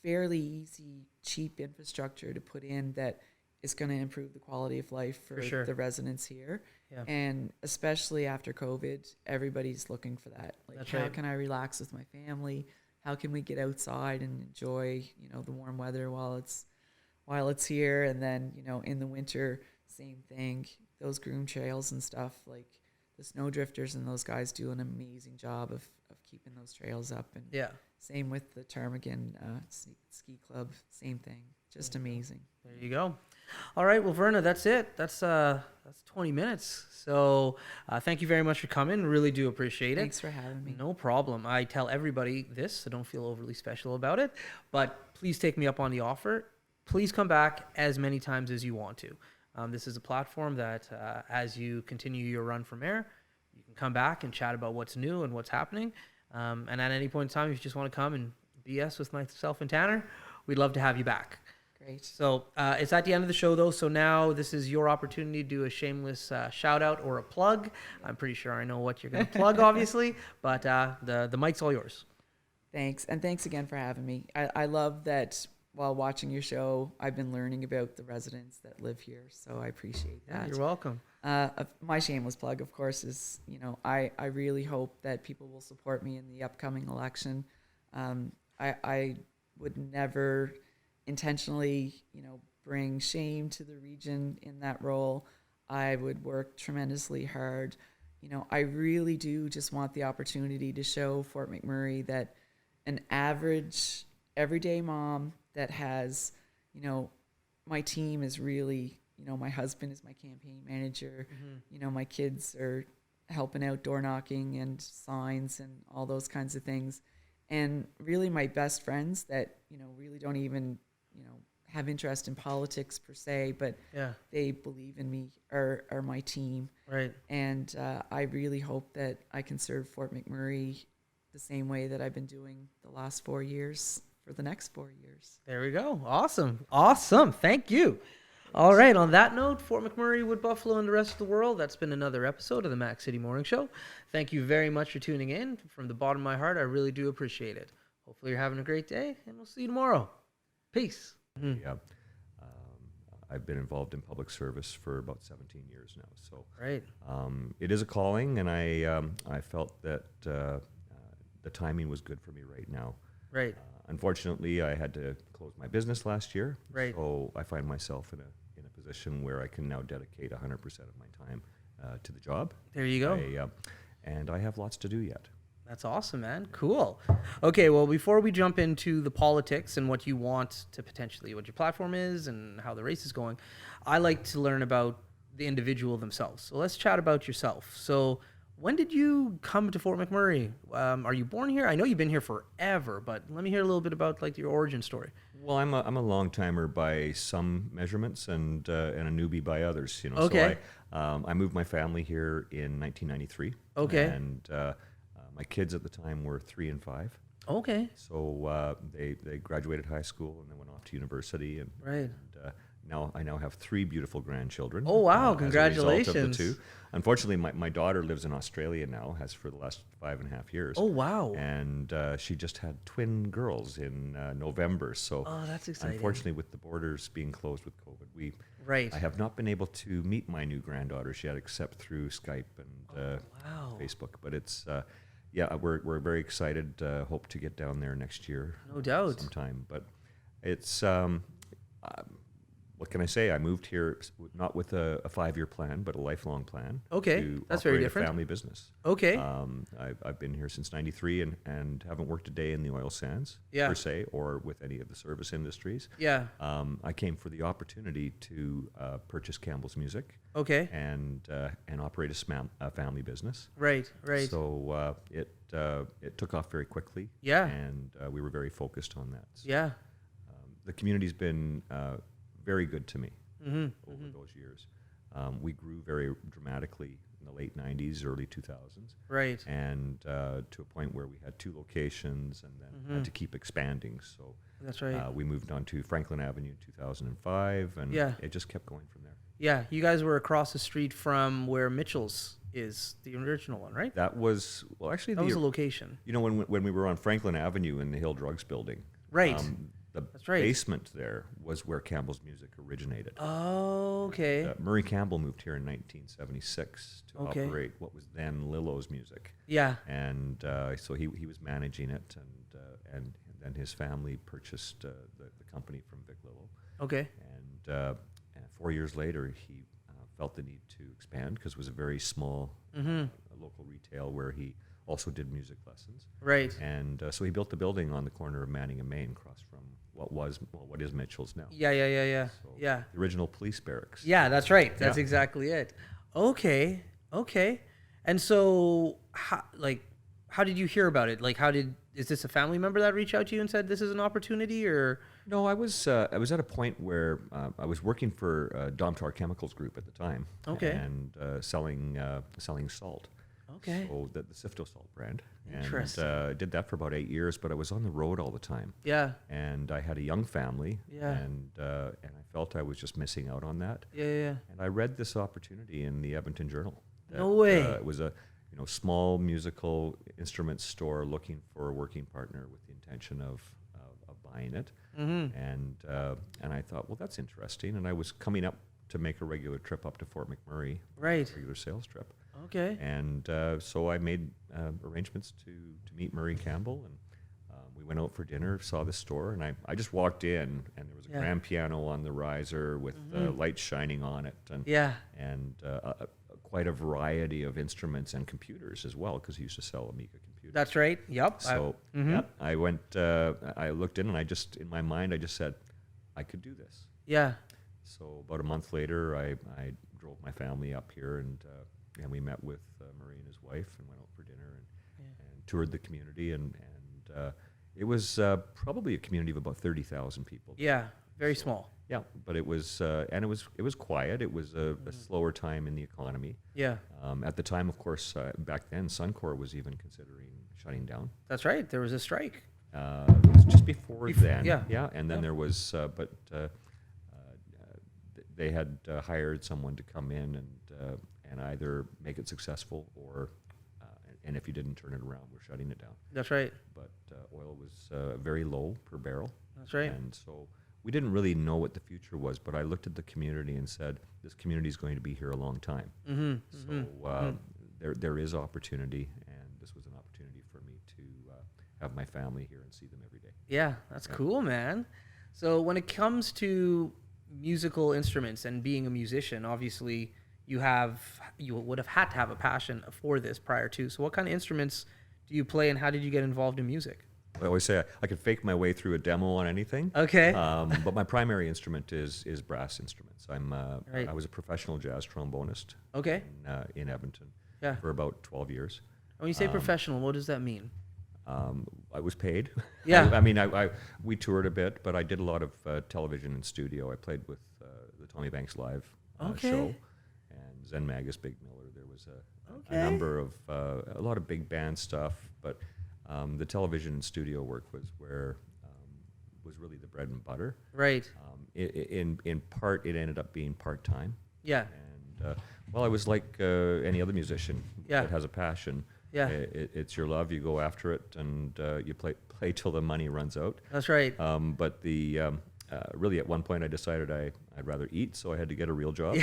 fairly easy, cheap infrastructure to put in that is going to improve the quality of life for sure. the residents here. Yeah. And especially after COVID, everybody's looking for that. Like, That's how right. can I relax with my family? How can we get outside and enjoy, the warm weather while it's here? And then, in the winter, same thing. Those groom trails and stuff, like the snow drifters and those guys do an amazing job of keeping those trails up. And Yeah. same with the Ptarmigan Ski Club, same thing. Just amazing. There you go. All right, well, Verna, that's it. That's 20 minutes. So thank you very much for coming. Really do appreciate it. Thanks for having me. No problem. I tell everybody this, so don't feel overly special about it. But please take me up on the offer. Please come back as many times as you want to. This is a platform that as you continue your run for mayor, you can come back and chat about what's new and what's happening. And at any point in time, if you just want to come and BS with myself and Tanner, we'd love to have you back. Great. So it's at the end of the show, though. So now this is your opportunity to do a shameless shout out or a plug. I'm pretty sure I know what you're going to plug, obviously, but the mic's all yours. Thanks. And thanks again for having me. I love that while watching your show, I've been learning about the residents that live here. So I appreciate that. You're welcome. My shameless plug, of course, is, I really hope that people will support me in the upcoming election. I would never intentionally, bring shame to the region in that role. I would work tremendously hard. I really do just want the opportunity to show Fort McMurray that an average, everyday mom that has, my team is really, my husband is my campaign manager. My kids are helping out door knocking and signs and all those kinds of things. And really my best friends that, really don't even, have interest in politics per se, but they believe in me are my team. Right. And I really hope that I can serve Fort McMurray the same way that I've been doing the last 4 years for the next 4 years. There we go. Awesome. Awesome. Thank you. All right. On that note, Fort McMurray, Wood Buffalo, and the rest of the world, that's been another episode of the Mac City Morning Show. Thank you very much for tuning in. From the bottom of my heart, I really do appreciate it. Hopefully you're having a great day, and we'll see you tomorrow. Peace. Yeah. I've been involved in public service for about 17 years now. So Right. it is a calling, and I felt that the timing was good for me right now. Right. Unfortunately, I had to close my business last year. Right. So I find myself in a position where I can now dedicate 100% of my time to the job. There you go. And I have lots to do yet. That's awesome, man. Cool. Okay, well, before we jump into the politics and what you want to potentially, what your platform is and how the race is going, I like to learn about the individual themselves. So let's chat about yourself. So when did you come to Fort McMurray? Are you born here? I know you've been here forever, but let me hear a little bit about like your origin story. Well, I'm a long timer by some measurements and a newbie by others. Okay. So I moved my family here in 1993. Okay. And my kids at the time were 3 and 5. Okay. So they graduated high school and then went off to university. And, Right. and I now have 3 beautiful grandchildren. Oh, wow. as a result of Congratulations. the 2. Unfortunately, my daughter lives in Australia now, has for the last 5.5 years. Oh, wow. And she just had twin girls in November. So Oh, that's exciting. unfortunately, with the borders being closed with COVID, Right. I have not been able to meet my new granddaughters yet, except through Skype and Wow. Facebook. But it's we're very excited. Hope to get down there next year. No doubt. Sometime. But it's what can I say? I moved here not with a 5-year plan, but a lifelong plan. Okay, to that's very operate different. A family business. Okay. I've been here since '93 and haven't worked a day in the oil sands Yeah. per se, or with any of the service industries. Yeah. I came for the opportunity to purchase Campbell's Music Okay. and operate a family business. Right. Right. So it took off very quickly. Yeah. And we were very focused on that. So, Yeah. the community's been very good to me Mm-hmm. over those years. We grew very dramatically in the late 90s, early 2000s, Right. and to a point where we had 2 locations and then had to keep expanding. So That's right. we moved on to Franklin Avenue in 2005, and Yeah. it just kept going from there. Yeah. You guys were across the street from where Mitchell's is, the original one, right? That was, well, actually, That was a location. you know, when we were on Franklin Avenue in the Hill Drugs building, Right. the That's right. basement there was where Campbell's Music originated. Oh, okay. Murray Campbell moved here in 1976 to Okay. operate what was then Lillo's Music, Yeah. and so he was managing it, and then his family purchased the company from Vic Lillo, Okay. and 4 years later he felt the need to expand because it was a very small local retail where he also did music lessons, Right. and so he built the building on the corner of Manning and Main, across from what is Mitchell's now. Yeah. Yeah. Yeah. Yeah. So Yeah. the original police barracks. Yeah, that's right. That's Yeah. exactly it. Okay. Okay. And so, how did you hear about it? Like, is this a family member that reached out to you and said this is an opportunity, or? No, I was at a point where I was working for Domtar Chemicals Group at the time. Okay. And selling salt. Okay. So the Sifto salt brand. Interesting. And I did that for about 8 years, but I was on the road all the time. Yeah. And I had a young family. Yeah. And I felt I was just missing out on that. Yeah. Yeah. And I read this opportunity in the Edmonton Journal. No way. It was a small musical instrument store looking for a working partner with the intention of buying it. Mm-hmm. And I thought, well, that's interesting. And I was coming up to make a regular trip up to Fort McMurray, Right. a regular sales trip. Okay. And so I made arrangements to meet Murray Campbell, and we went out for dinner, saw the store, and I just walked in, and there was a Yeah. grand piano on the riser with lights shining on it, and Yeah. quite a variety of instruments and computers as well, because he used to sell Amiga computers. That's right. Yep. So yeah, I went. I looked in, and in my mind, I just said, I could do this. Yeah. So about a month later, I drove my family up here, and we met with Murray and his wife, and went out for dinner and toured the community, and it was probably a community of about 30,000 people. Yeah. Very small. Yeah, but it was quiet. It was a slower time in the economy. Yeah. At the time, of course, back then, Suncor was even considering shutting down. That's right. There was a strike. It was just before then. yeah. And then there was, they had hired someone to come in and either make it successful or, and if you didn't turn it around, we're shutting it down. That's right. But oil was very low per barrel. That's right. And so we didn't really know what the future was, but I looked at the community and said, this community is going to be here a long time. Mm-hmm. So there is opportunity, and this was an opportunity for me to have my family here and see them every day. Yeah, that's cool, man. So when it comes to musical instruments and being a musician, obviously you would have had to have a passion for this prior to. So what kind of instruments do you play, and how did you get involved in music? I always say I could fake my way through a demo on anything. Okay. But my primary instrument is brass instruments. Right. I was a professional jazz trombonist Okay. in Edmonton Yeah. for about 12 years. When you say professional, what does that mean? I was paid. Yeah. I mean, we toured a bit, but I did a lot of television and studio. I played with the Tommy Banks Live Okay. show and Zen Magus Big Miller. There was a Okay. number of a lot of big band stuff, but the television and studio work was where was really the bread and butter. Right. In part, it ended up being part time. Yeah. And well, I was like any other musician Yeah. that has a passion. Yeah. It's your love. You go after it, and you play till the money runs out. That's right. But really, at one point, I decided I'd rather eat, so I had to get a real job.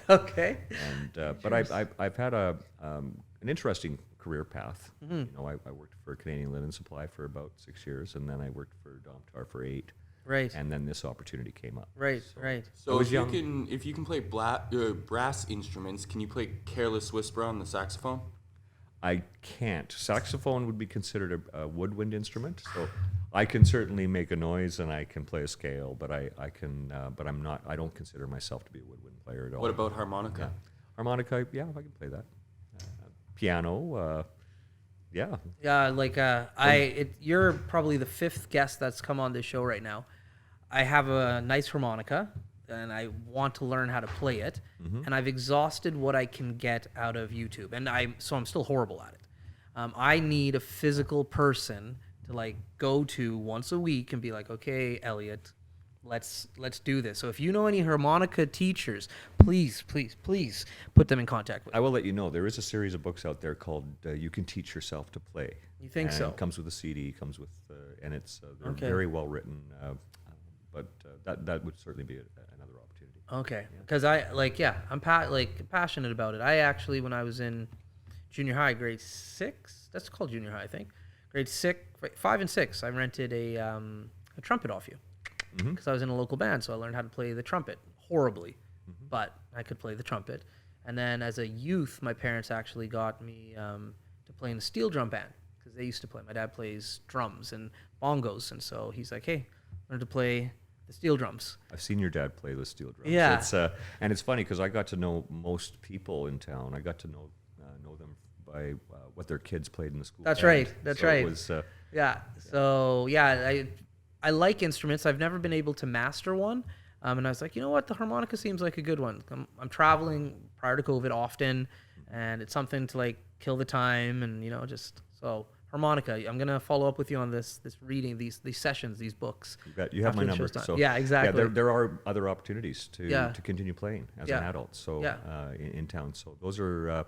Okay. And but I've had an interesting career path. You know, I worked for Canadian Linen Supply for about 6 years, and then I worked for Domtar for 8. Right. And then this opportunity came up. Right. So Right. I So was if you young. can play brass instruments, can you play Careless Whisper on the saxophone? I can't. Saxophone would be considered a woodwind instrument, so I can certainly make a noise and I can play a scale, but I can, but I'm not. I don't consider myself to be a woodwind player at all. What about harmonica? Harmonica? Yeah, I can play that. Piano? Yeah. Yeah, like you're probably the fifth guest that's come on this show right now. I have a nice harmonica, and I want to learn how to play it, and I've exhausted what I can get out of YouTube, and I'm still horrible at it. I need a physical person to like go to once a week and be like, okay, Elliot, let's do this. So if you know any harmonica teachers, please put them in contact with I will let you know there is a series of books out there called "You Can Teach Yourself to Play." You think and so? It comes with a CD, comes with, and it's they're Okay. very well written. But that would certainly be another opportunity. Okay, because I'm passionate about it. I actually, when I was in junior high, grade 6, that's called junior high, I think, grade 6, 5 and 6, I rented a trumpet off you because I was in a local band, so I learned how to play the trumpet horribly, but I could play the trumpet. And then as a youth, my parents actually got me to play in a steel drum band because they used to play. My dad plays drums and bongos, and so he's like, hey, learn to play the steel drums. I've seen your dad play the steel drums. Yeah. It's, and it's funny because I got to know most people in town. I got to know them by what their kids played in the school. That's band. right. That's So right. It was, Yeah. So yeah, I like instruments. I've never been able to master one. And I was like, you know what? The harmonica seems like a good one. I'm traveling prior to COVID often, and it's something to like kill the time and just so harmonica. I'm gonna follow up with you on this reading these sessions, these books. you have after my the number. show's done. So Yeah, exactly. Yeah, there are other opportunities to continue playing as Yeah. an adult. So Yeah. in town. So those are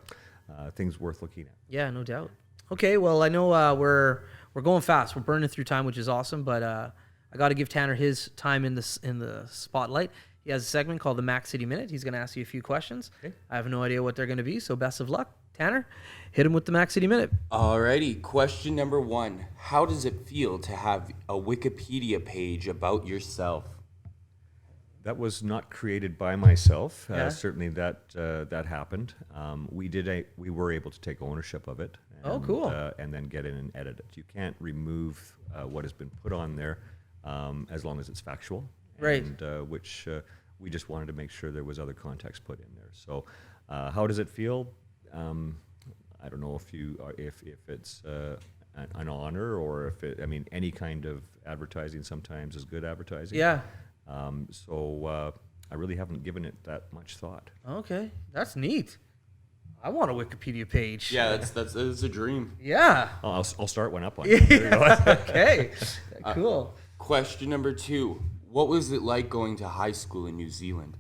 things worth looking at. Yeah, no doubt. Okay, well, I know we're going fast. We're burning through time, which is awesome. But I got to give Tanner his time in the spotlight. He has a segment called the Mac City Minute. He's going to ask you a few questions. Okay. I have no idea what they're going to be, so best of luck, Tanner. Hit him with the Mac City Minute. Alrighty, question number 1. How does it feel to have a Wikipedia page about yourself? That was not created by myself. Yeah. Certainly that happened. We were able to take ownership of it. Oh, cool. And then get in and edit it. You can't remove what has been put on there as long as it's factual. Right. And which we just wanted to make sure there was other context put in there. So how does it feel? I don't know if it's an honor or if it. I mean, any kind of advertising sometimes is good advertising. Yeah. So I really haven't given it that much thought. Okay, that's neat. I want a Wikipedia page. Yeah, that's a dream. Yeah. I'll start one up on you. There you go. Okay. Cool. Question number 2. What was it like going to high school in New Zealand?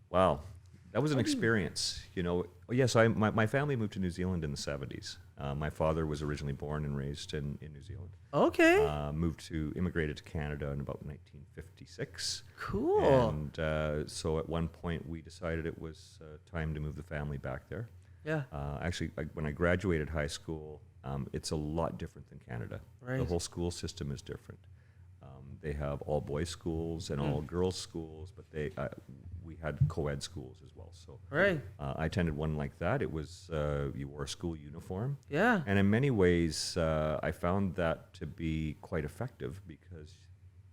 Wow, that was an experience. Yes, my family moved to New Zealand in the 70s. My father was originally born and raised in New Zealand. Okay. Immigrated to Canada in about 1956. Cool. And so at one point we decided it was time to move the family back there. Yeah. Actually, when I graduated high school, it's a lot different than Canada. Right. The whole school system is different. They have all boys schools and all girls schools, but we had co-ed schools as well. So Right. I attended one like that. It was you wore a school uniform, Yeah. and in many ways, I found that to be quite effective because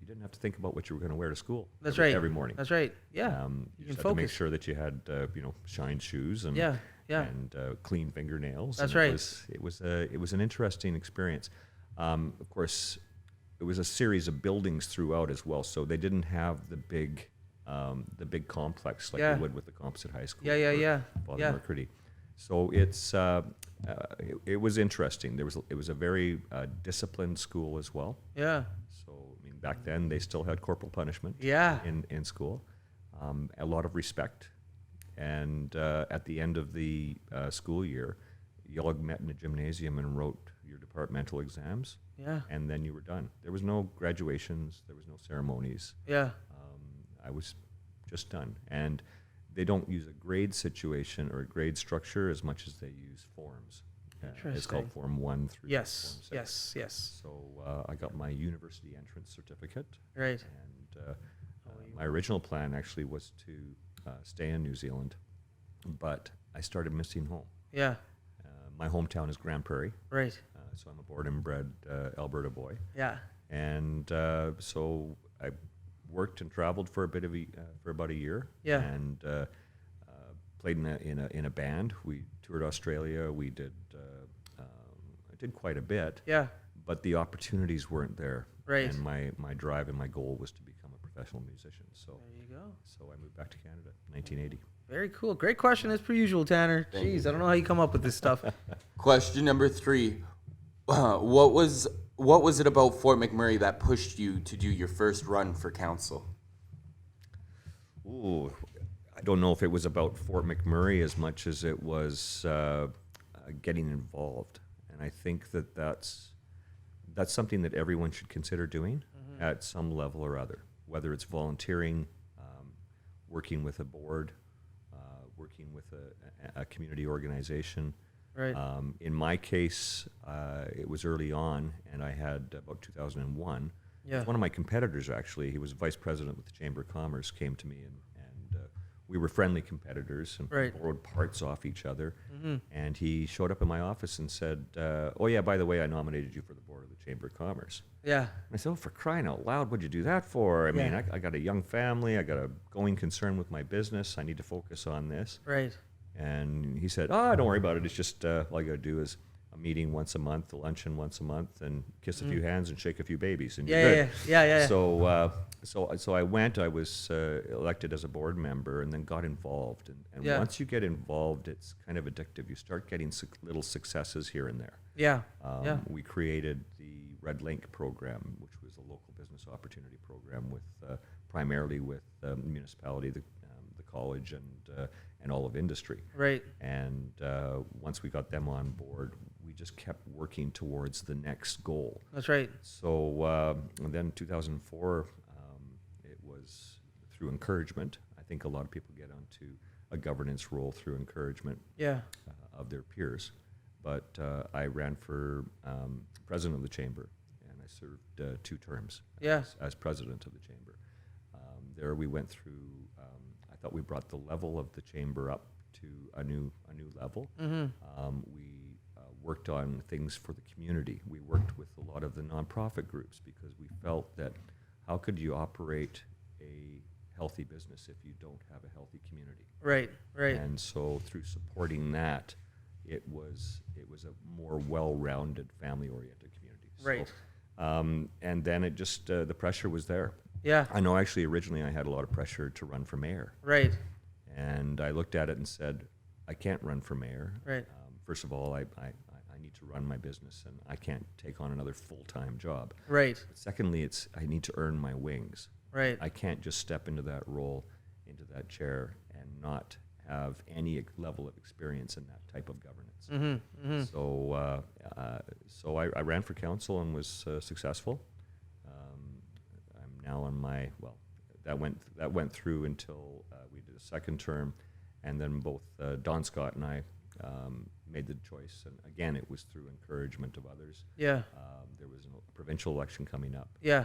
you didn't have to think about what you were going to wear to school. That's every, right. every morning. That's right. Yeah. You can just had to make focus. sure that you had shined shoes and Yeah. and clean fingernails. That's and right. It was an interesting experience. Of course, it was a series of buildings throughout as well, so they didn't have the big complex like Yeah. they would with the Composite High School. Yeah. Father Yeah. Mercredi. So it was interesting. It was a very disciplined school as well. Yeah. So I mean, back then they still had corporal punishment. Yeah. In school, a lot of respect, and at the end of the school year, you all met in a gymnasium and wrote your departmental exams, Yeah. and then you were done. There was no graduations. There was no ceremonies. Yeah. I was just done. And they don't use a grade situation or a grade structure as much as they use forms. It's called Interesting. Form 1 through Yes, Form 6. yes. So I got my university entrance certificate. Right. And my original plan actually was to stay in New Zealand, but I started missing home. Yeah. My hometown is Grand Prairie, Right. so I'm a born and bred Alberta boy. Yeah. And so I worked and traveled for for about a year. Yeah. And played in a band. We toured Australia. We did I did quite a bit. Yeah. But the opportunities weren't there. Right. And my drive and my goal was to become a professional musician. So There you go. so I moved back to Canada in 1980. Very cool. Great question as per usual, Tanner. Jeez, I don't know how you come up with this stuff. Question number 3. What was it about Fort McMurray that pushed you to do your first run for council? Ooh, I don't know if it was about Fort McMurray as much as it was getting involved. And I think that's something that everyone should consider doing at some level or other, whether it's volunteering, working with a board, working with a community organization. Right. In my case, it was early on, and I had about 2001. Yeah. One of my competitors, actually, he was vice president with the Chamber of Commerce, came to me, and we were friendly competitors and Right. borrowed parts off each other. And he showed up in my office and said, "Oh yeah, by the way, I nominated you for the board of the Chamber of Commerce." Yeah. And I said, "Oh, for crying out loud, what'd you do that for? I mean, Yeah. I got a young family, I got a going concern with my business, I need to focus on this." Right. And he said, "Oh, don't worry about it. It's just all you got to do is a meeting once a month, a luncheon once a month, and kiss a few hands and shake a few babies, and you're good." Yeah. So I went. I was elected as a board member, and then got involved. And Yeah. once you get involved, it's kind of addictive. You start getting little successes here and there. Yeah. We created the Red Link program, which was a local business opportunity program with primarily with the municipality, the college, and all of industry. Right. And once we got them on board, we just kept working towards the next goal. That's right. So and then 2004, it was through encouragement. I think a lot of people get onto a governance role through encouragement Yeah. of their peers. But I ran for president of the chamber, and I served 2 terms Yeah. as president of the chamber. There we went through. I thought we brought the level of the chamber up to a new level. We worked on things for the community. We worked with a lot of the nonprofit groups because we felt that how could you operate a healthy business if you don't have a healthy community? Right. Right. And so through supporting that, it was a more well-rounded, family-oriented community. Right. So, and then it just the pressure was there. Yeah. I know actually originally I had a lot of pressure to run for mayor. Right. And I looked at it and said, I can't run for mayor. Right. First of all, I need to run my business, and I can't take on another full-time job. Right. Secondly, I need to earn my wings. Right. I can't just step into that role, into that chair, and not have any level of experience in that type of governance. So I ran for council and was successful. I'm now on my, that went through until we did a second term, and then both Don Scott and I made the choice, and again it was through encouragement of others. Yeah. There was a provincial election coming up. Yeah.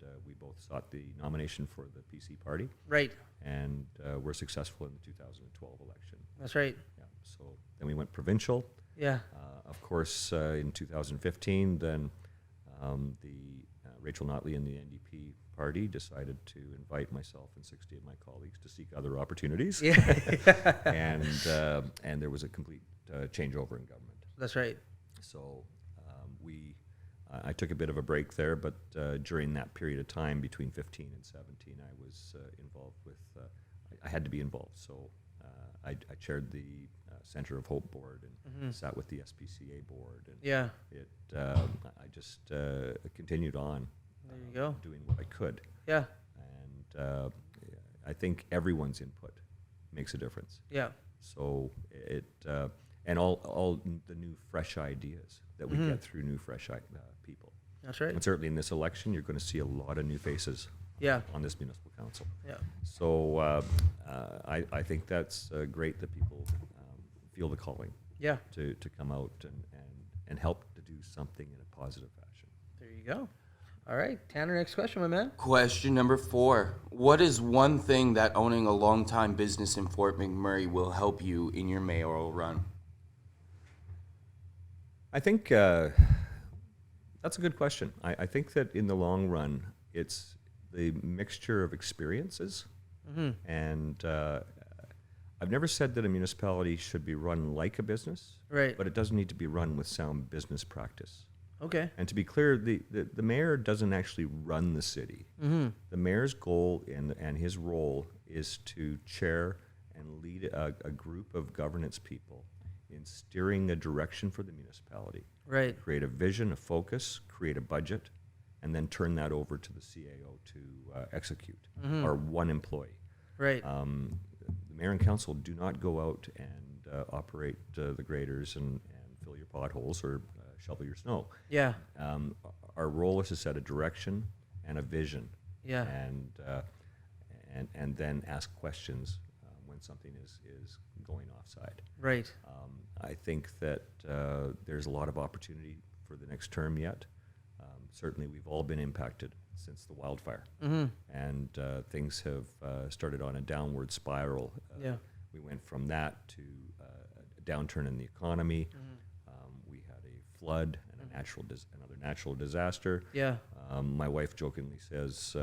And we both sought the nomination for the PC party, Right. and were successful in the 2012 election. That's right. Yeah. So then we went provincial. Yeah. Of course, in 2015, then Rachel Notley and the NDP party decided to invite myself and 60 of my colleagues to seek other opportunities. Yeah. And there was a complete changeover in government. That's right. So I took a bit of a break there, but during that period of time between 15 and 17, I was involved with, I had to be involved. So I chaired the Center of Hope board and sat with the SPCA board. And Yeah. I just continued on There you go. doing what I could. Yeah. And I think everyone's input makes a difference. Yeah. So and all the new fresh ideas that we get through new fresh people. That's right. And certainly in this election, you're going to see a lot of new faces Yeah. on this municipal council. Yeah. So I think that's great that people feel the calling Yeah. to come out and help to do something in a positive fashion. There you go. All right, Tanner, next question, my man. Question number 4. What is one thing that owning a long-time business in Fort McMurray will help you in your mayoral run? I think that's a good question. I think that in the long run, it's the mixture of experiences. And I've never said that a municipality should be run like a business, Right. but it doesn't need to be run with sound business practice. Okay. And to be clear, the mayor doesn't actually run the city. The mayor's goal and his role is to chair and lead a group of governance people in steering a direction for the municipality. Right. Create a vision, a focus, create a budget, and then turn that over to the CAO to execute, or one employee. Right. The mayor and council do not go out and operate the graders and fill your potholes or shovel your snow. Yeah. Our role is to set a direction and a vision, Yeah. and then ask questions when something is going offside. Right. I think that there's a lot of opportunity for the next term yet. Certainly, we've all been impacted since the wildfire, and things have started on a downward spiral. Yeah. We went from that to a downturn in the economy. We had a flood and another natural disaster. Yeah. My wife jokingly says,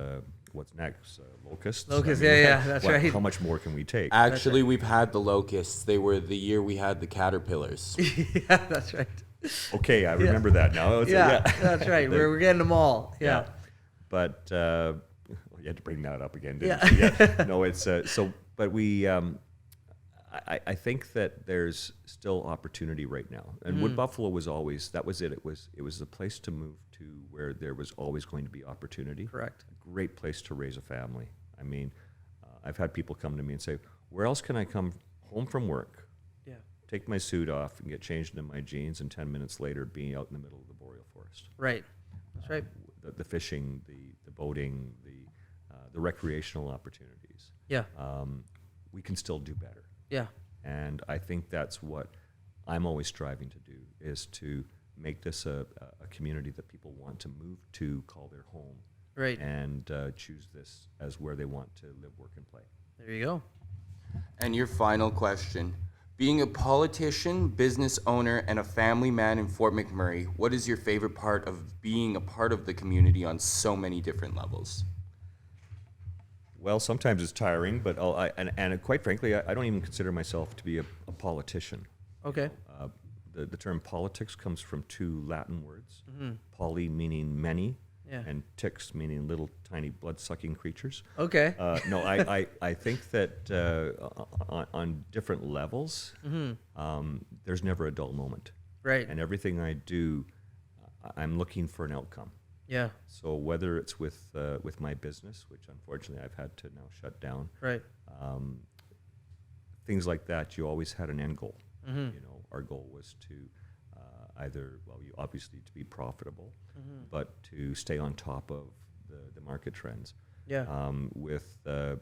"What's next? Locusts?" Locusts, yeah, that's right. How much more can we take? Actually, we've had the locusts. They were the year we had the caterpillars. Yeah, that's right. Okay, I remember that now. Yeah, that's right. We're getting them all. Yeah. But you had to bring that up again, didn't Yeah. you? Yeah. No, it's so. But we, I think that there's still opportunity right now. And Wood Buffalo was always that was it. It was the place to move to where there was always going to be opportunity. Correct. A great place to raise a family. I mean, I've had people come to me and say, "Where else can I come home from work? Yeah. Take my suit off and get changed into my jeans, and 10 minutes later be out in the middle of the boreal forest." Right. That's right. The fishing, the boating, the recreational opportunities. Yeah. We can still do better. Yeah. And I think that's what I'm always striving to do, is to make this a community that people want to move to, call their home, Right. and choose this as where they want to live, work, and play. There you go. And your final question. Being a politician, business owner, and a family man in Fort McMurray, what is your favorite part of being a part of the community on so many different levels? Well, sometimes it's tiring, but and quite frankly, I don't even consider myself to be a politician. Okay. The term politics comes from two Latin words, poly meaning many, Yeah. and ticks meaning little tiny blood-sucking creatures. Okay. No, I think that on different levels, there's never a dull moment. Right. And everything I do, I'm looking for an outcome. Yeah. So whether it's with my business, which unfortunately I've had to now shut down, Right. things like that, you always had an end goal. You know, our goal was to you obviously to be profitable, but to stay on top of the market trends. Yeah. With a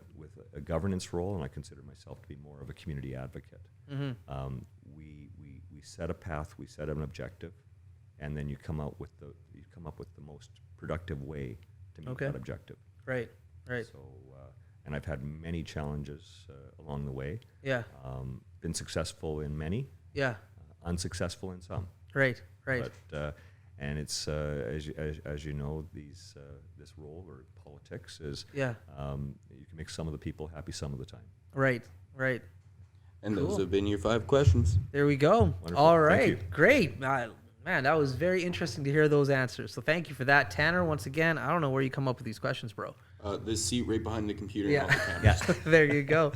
governance role, and I consider myself to be more of a community advocate. We set a path, we set an objective, and then you come up with the most productive way to meet Okay. that objective. Right. Right. So, and I've had many challenges along the way. Yeah. Been successful in many, Yeah. unsuccessful in some. Right. Right. But and it's as you know, this role or politics is Yeah. you can make some of the people happy some of the time. Right. Right. And Cool. those have been your 5 questions. There we go. Wonderful. All Thank right. you. Great. Man, that was very interesting to hear those answers. So thank you for that, Tanner. Once again, I don't know where you come up with these questions, bro. This seat right behind the computer. Yeah. And all the cameras. There you go.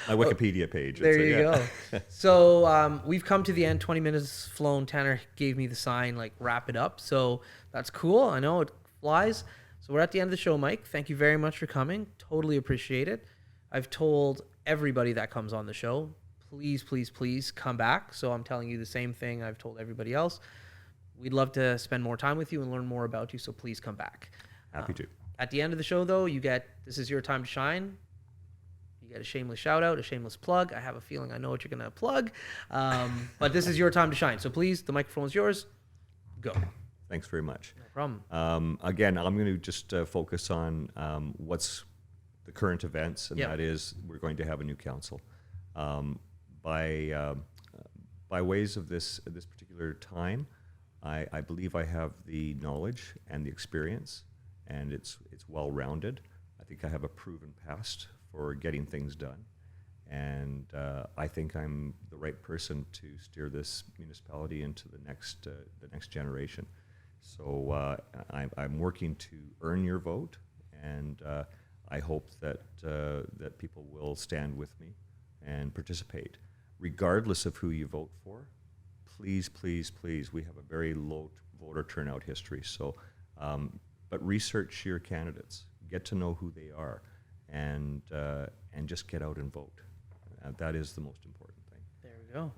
My Wikipedia page. There it's, you go. So we've come to the end. 20 minutes flown. Tanner gave me the sign, like, wrap it up. So that's cool. I know it flies. So we're at the end of the show, Mike. Thank you very much for coming. Totally appreciate it. I've told everybody that comes on the show, please, please, please come back. So I'm telling you the same thing I've told everybody else. We'd love to spend more time with you and learn more about you. So please come back. Happy to. At the end of the show, though, you get This Is Your Time to Shine. You get a shameless shout out, a shameless plug. I have a feeling I know what you're going to plug. But this is your time to shine. So please, the microphone is yours. go. Thanks very much. No problem. Again, I'm going to just focus on what's the current events, and Yep. that is we're going to have a new council. By ways of this particular time, I believe I have the knowledge and the experience, and it's well-rounded. I think I have a proven past for getting things done, and I think I'm the right person to steer this municipality into the next generation. So I'm working to earn your vote, and I hope that that people will stand with me and participate, regardless of who you vote for. Please, please, please. We have a very low voter turnout history. So, but research your candidates, get to know who they are, and just get out and vote. That is the most important thing. There we go.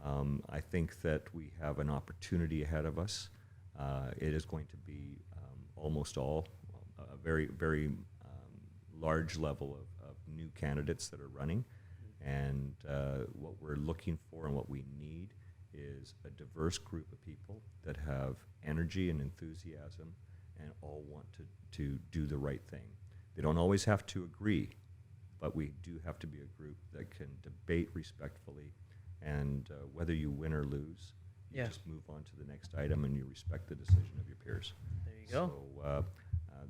I think that we have an opportunity ahead of us. It is going to be almost all a very, very large level of new candidates that are running. And what we're looking for and what we need is a diverse group of people that have energy and enthusiasm and all want to do the right thing. They don't always have to agree, but we do have to be a group that can debate respectfully, and whether you win or lose, you Yeah. just move on to the next item and you respect the decision of your peers. There you go. So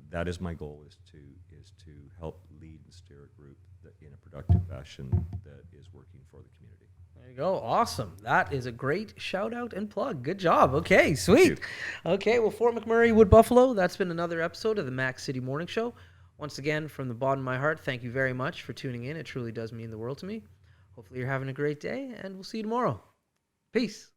that is my goal, is to help lead and steer a group that in a productive fashion that is working for the community. There you go. Awesome. That is a great shout out and plug. Good job. Okay, sweet. Okay, well, Fort McMurray, Wood Buffalo, that's been another episode of the Mac City Morning Show. Once again, from the bottom of my heart, thank you very much for tuning in. It truly does mean the world to me. Hopefully you're having a great day, and we'll see you tomorrow. Peace.